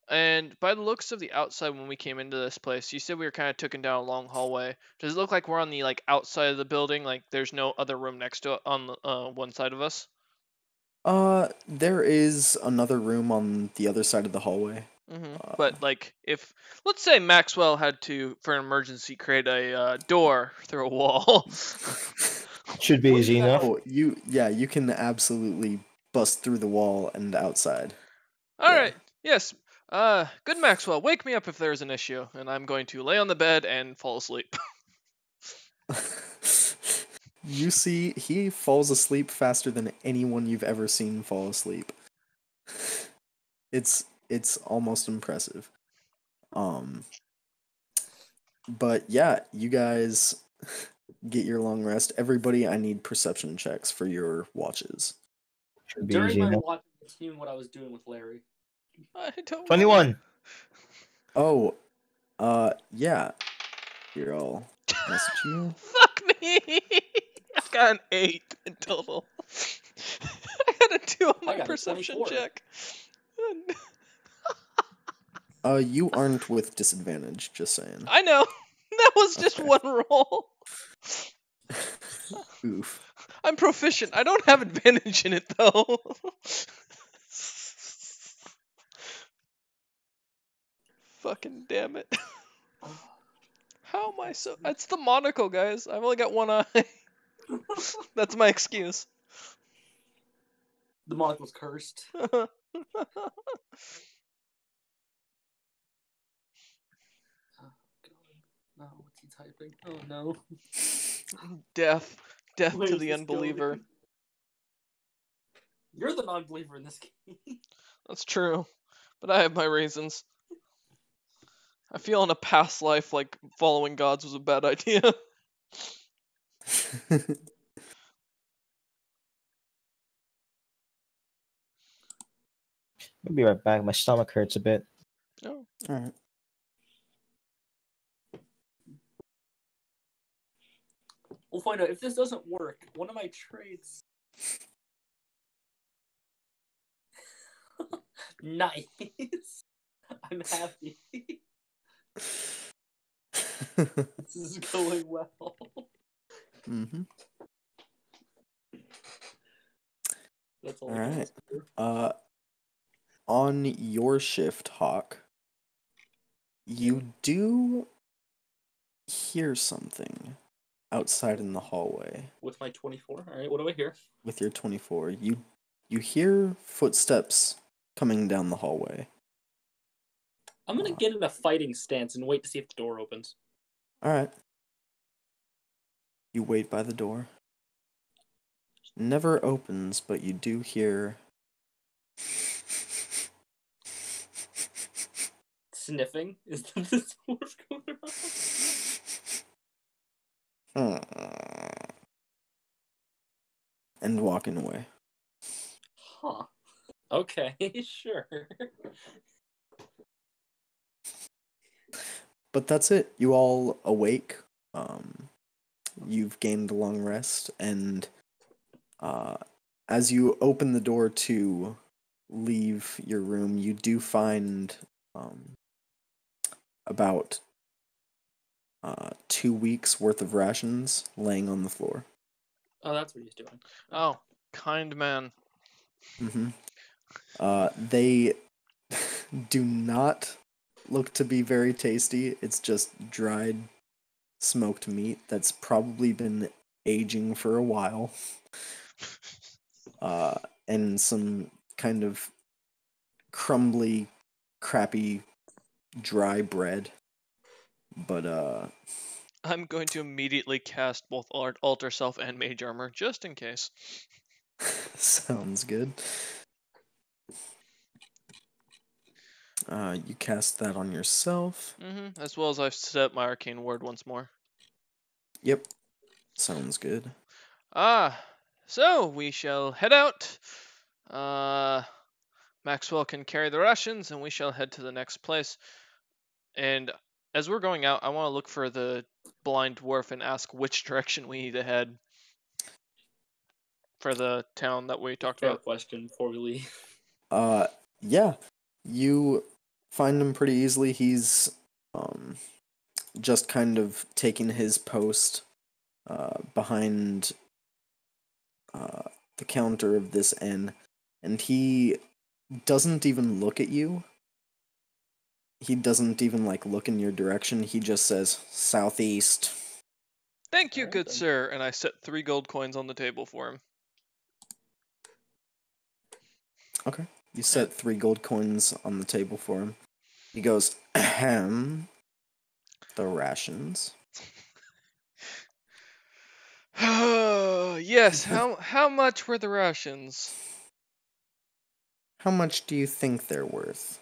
And by the looks of the outside, when we came into this place, you said we were kind of taken down a long hallway. Does it look like we're on the like outside of the building? Like there's no other room next to it on the one side of us? There is another room on the other side of the hallway. But like, if let's say Maxwell had to, for an emergency, create a door through a wall. Should be easy enough. Oh, you can absolutely bust through the wall and outside. All Yeah. right. Yes. Good Maxwell. Wake me up if there's an issue, and I'm going to lay on the bed and fall asleep. You see, he falls asleep faster than anyone you've ever seen fall asleep. It's almost impressive. But yeah, you guys get your long rest. Everybody, I need perception checks for your watches. Should be During easy my enough. watch, I'm continuing what I was doing with Larry. I don't. 21. Oh, yeah. Here, I'll message you. Fuck me. I got an 8 in total. I got a 2 on I my got a perception 24. check. You aren't with disadvantage, just saying. I know. That was just Okay. one roll. Oof. I'm proficient. I don't have advantage in it though. Fucking damn it. How am I so? It's the monocle, guys. I've only got one eye. That's my excuse. The monk was cursed. Oh god. No, what's he typing? Oh no. Death Where to is the this unbeliever. going? You're the non-believer in this game. That's true, but I have my reasons. I feel in a past life like following gods was a bad idea. I'll be right back. My stomach hurts a bit. Oh. Alright. We'll find out. If this doesn't work, one of my traits. Nice. I'm happy. This is going well. Mm-hmm. That's all. All I can right. ask for. On your shift, Hawk, you do hear something outside in the hallway With my 24. All right. What do I hear? with your 24. You hear footsteps coming down the hallway. I'm gonna get in a fighting stance and wait to see if the door opens. All right. You wait by the door. Never opens, but you do hear Sniffing? Is that the what's going on? and walking away. Huh. Okay, sure. But that's it. You all awake. You've gained a long rest, and as you open the door to leave your room, you do find about 2 weeks worth of rations laying on the floor. Oh, that's what he's doing. Oh, kind man. Mm-hmm. They do not look to be very tasty. It's just dried smoked meat that's probably been aging for a while. And some kind of crumbly, crappy, dry bread. But I'm going to immediately cast both Alter Self and Mage Armor, just in case. sounds good. You cast that on yourself. As well as I've set my Arcane Word once more. Yep. Sounds good. So we shall head out. Maxwell can carry the rations, and we shall head to the next place. And as we're going out, I want to look for the blind dwarf and ask which direction we need to head for the town that we talked Fair about. question before we leave. Yeah. You find him pretty easily. He's just kind of taking his post behind the counter of this inn, and he doesn't even look at you. He doesn't even look in your direction. He just says southeast. Thank you, Alright, good then. sir. And I set 3 gold coins on the table for him. Okay. You set 3 gold coins on the table for him. He goes, ahem. The rations. Yes, how much were the rations? How much do you think they're worth?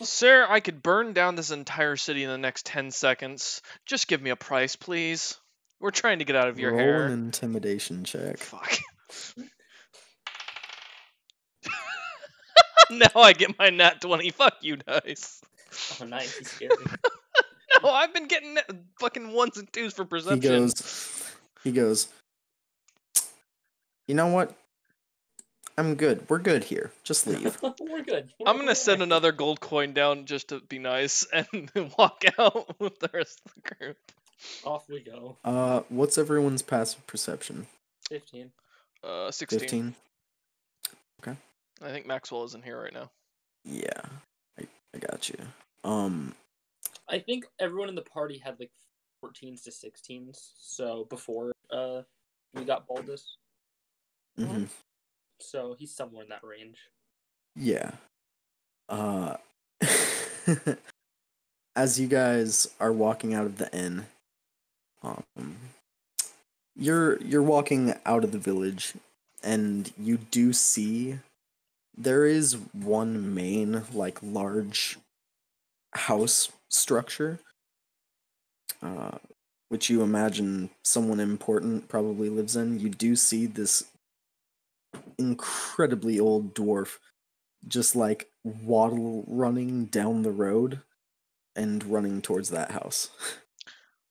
Sir, I could burn down this entire city in the next 10 seconds. Just give me a price, please. We're trying to get out of your Roll hair. an intimidation check. Fuck. Now I get my nat 20. Fuck you, dice. Oh, nice. He's scary. No, I've been getting fucking 1s and 2s for perception. He goes, you know what? I'm good. We're good here. Just leave. We're good. I'm gonna send another gold coin down just to be nice and walk out with the rest of the group. Off we go. What's everyone's passive perception? 15. 16. 15? Okay. I think Maxwell isn't here right now. Yeah. I got you. I think everyone in the party had like 14s to 16s. So before We got Baldus, Mhm. so he's somewhere in that range. Yeah. As you guys are walking out of the inn, um, you're walking out of the village, and you do see there is one main like large house structure, uh, which you imagine someone important probably lives in. You do see this incredibly old dwarf just like waddle running down the road and running towards that house.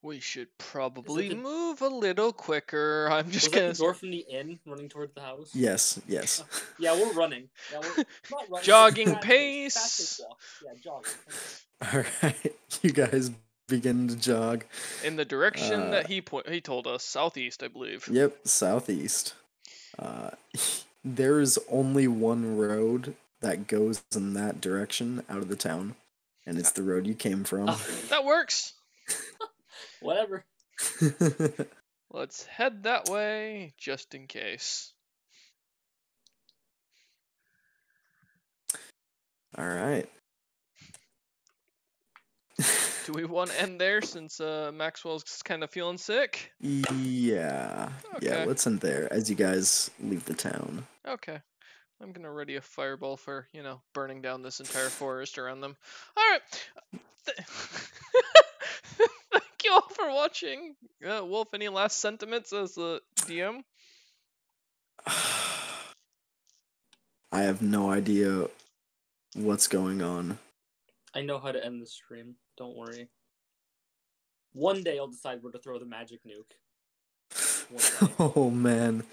We should probably the- move a little quicker. I'm just Was that gonna the dwarf from the inn running towards the house? Yes, yes. Yeah, we're running. Yeah, we're not running. Jogging Fast pace. walk. Yeah, jogging. Alright, you guys begin to jog. In the direction Uh, that he told us, southeast, I believe. Yep, southeast. Uh, there's only one road that goes in that direction out of the town, and it's the road you came from. That works. Whatever. Let's head that way, just in case. Alright. Do we want to end there since Maxwell's kind of feeling sick? Yeah. Yeah, Okay. let's end there as you guys leave the town. Okay. I'm gonna ready a fireball for, burning down this entire forest around them. Alright. Thank you all for watching. Wolf, any last sentiments as the DM? I have no idea what's going on. I know how to end the stream. Don't worry. One day I'll decide where to throw the magic nuke. One day. Oh man.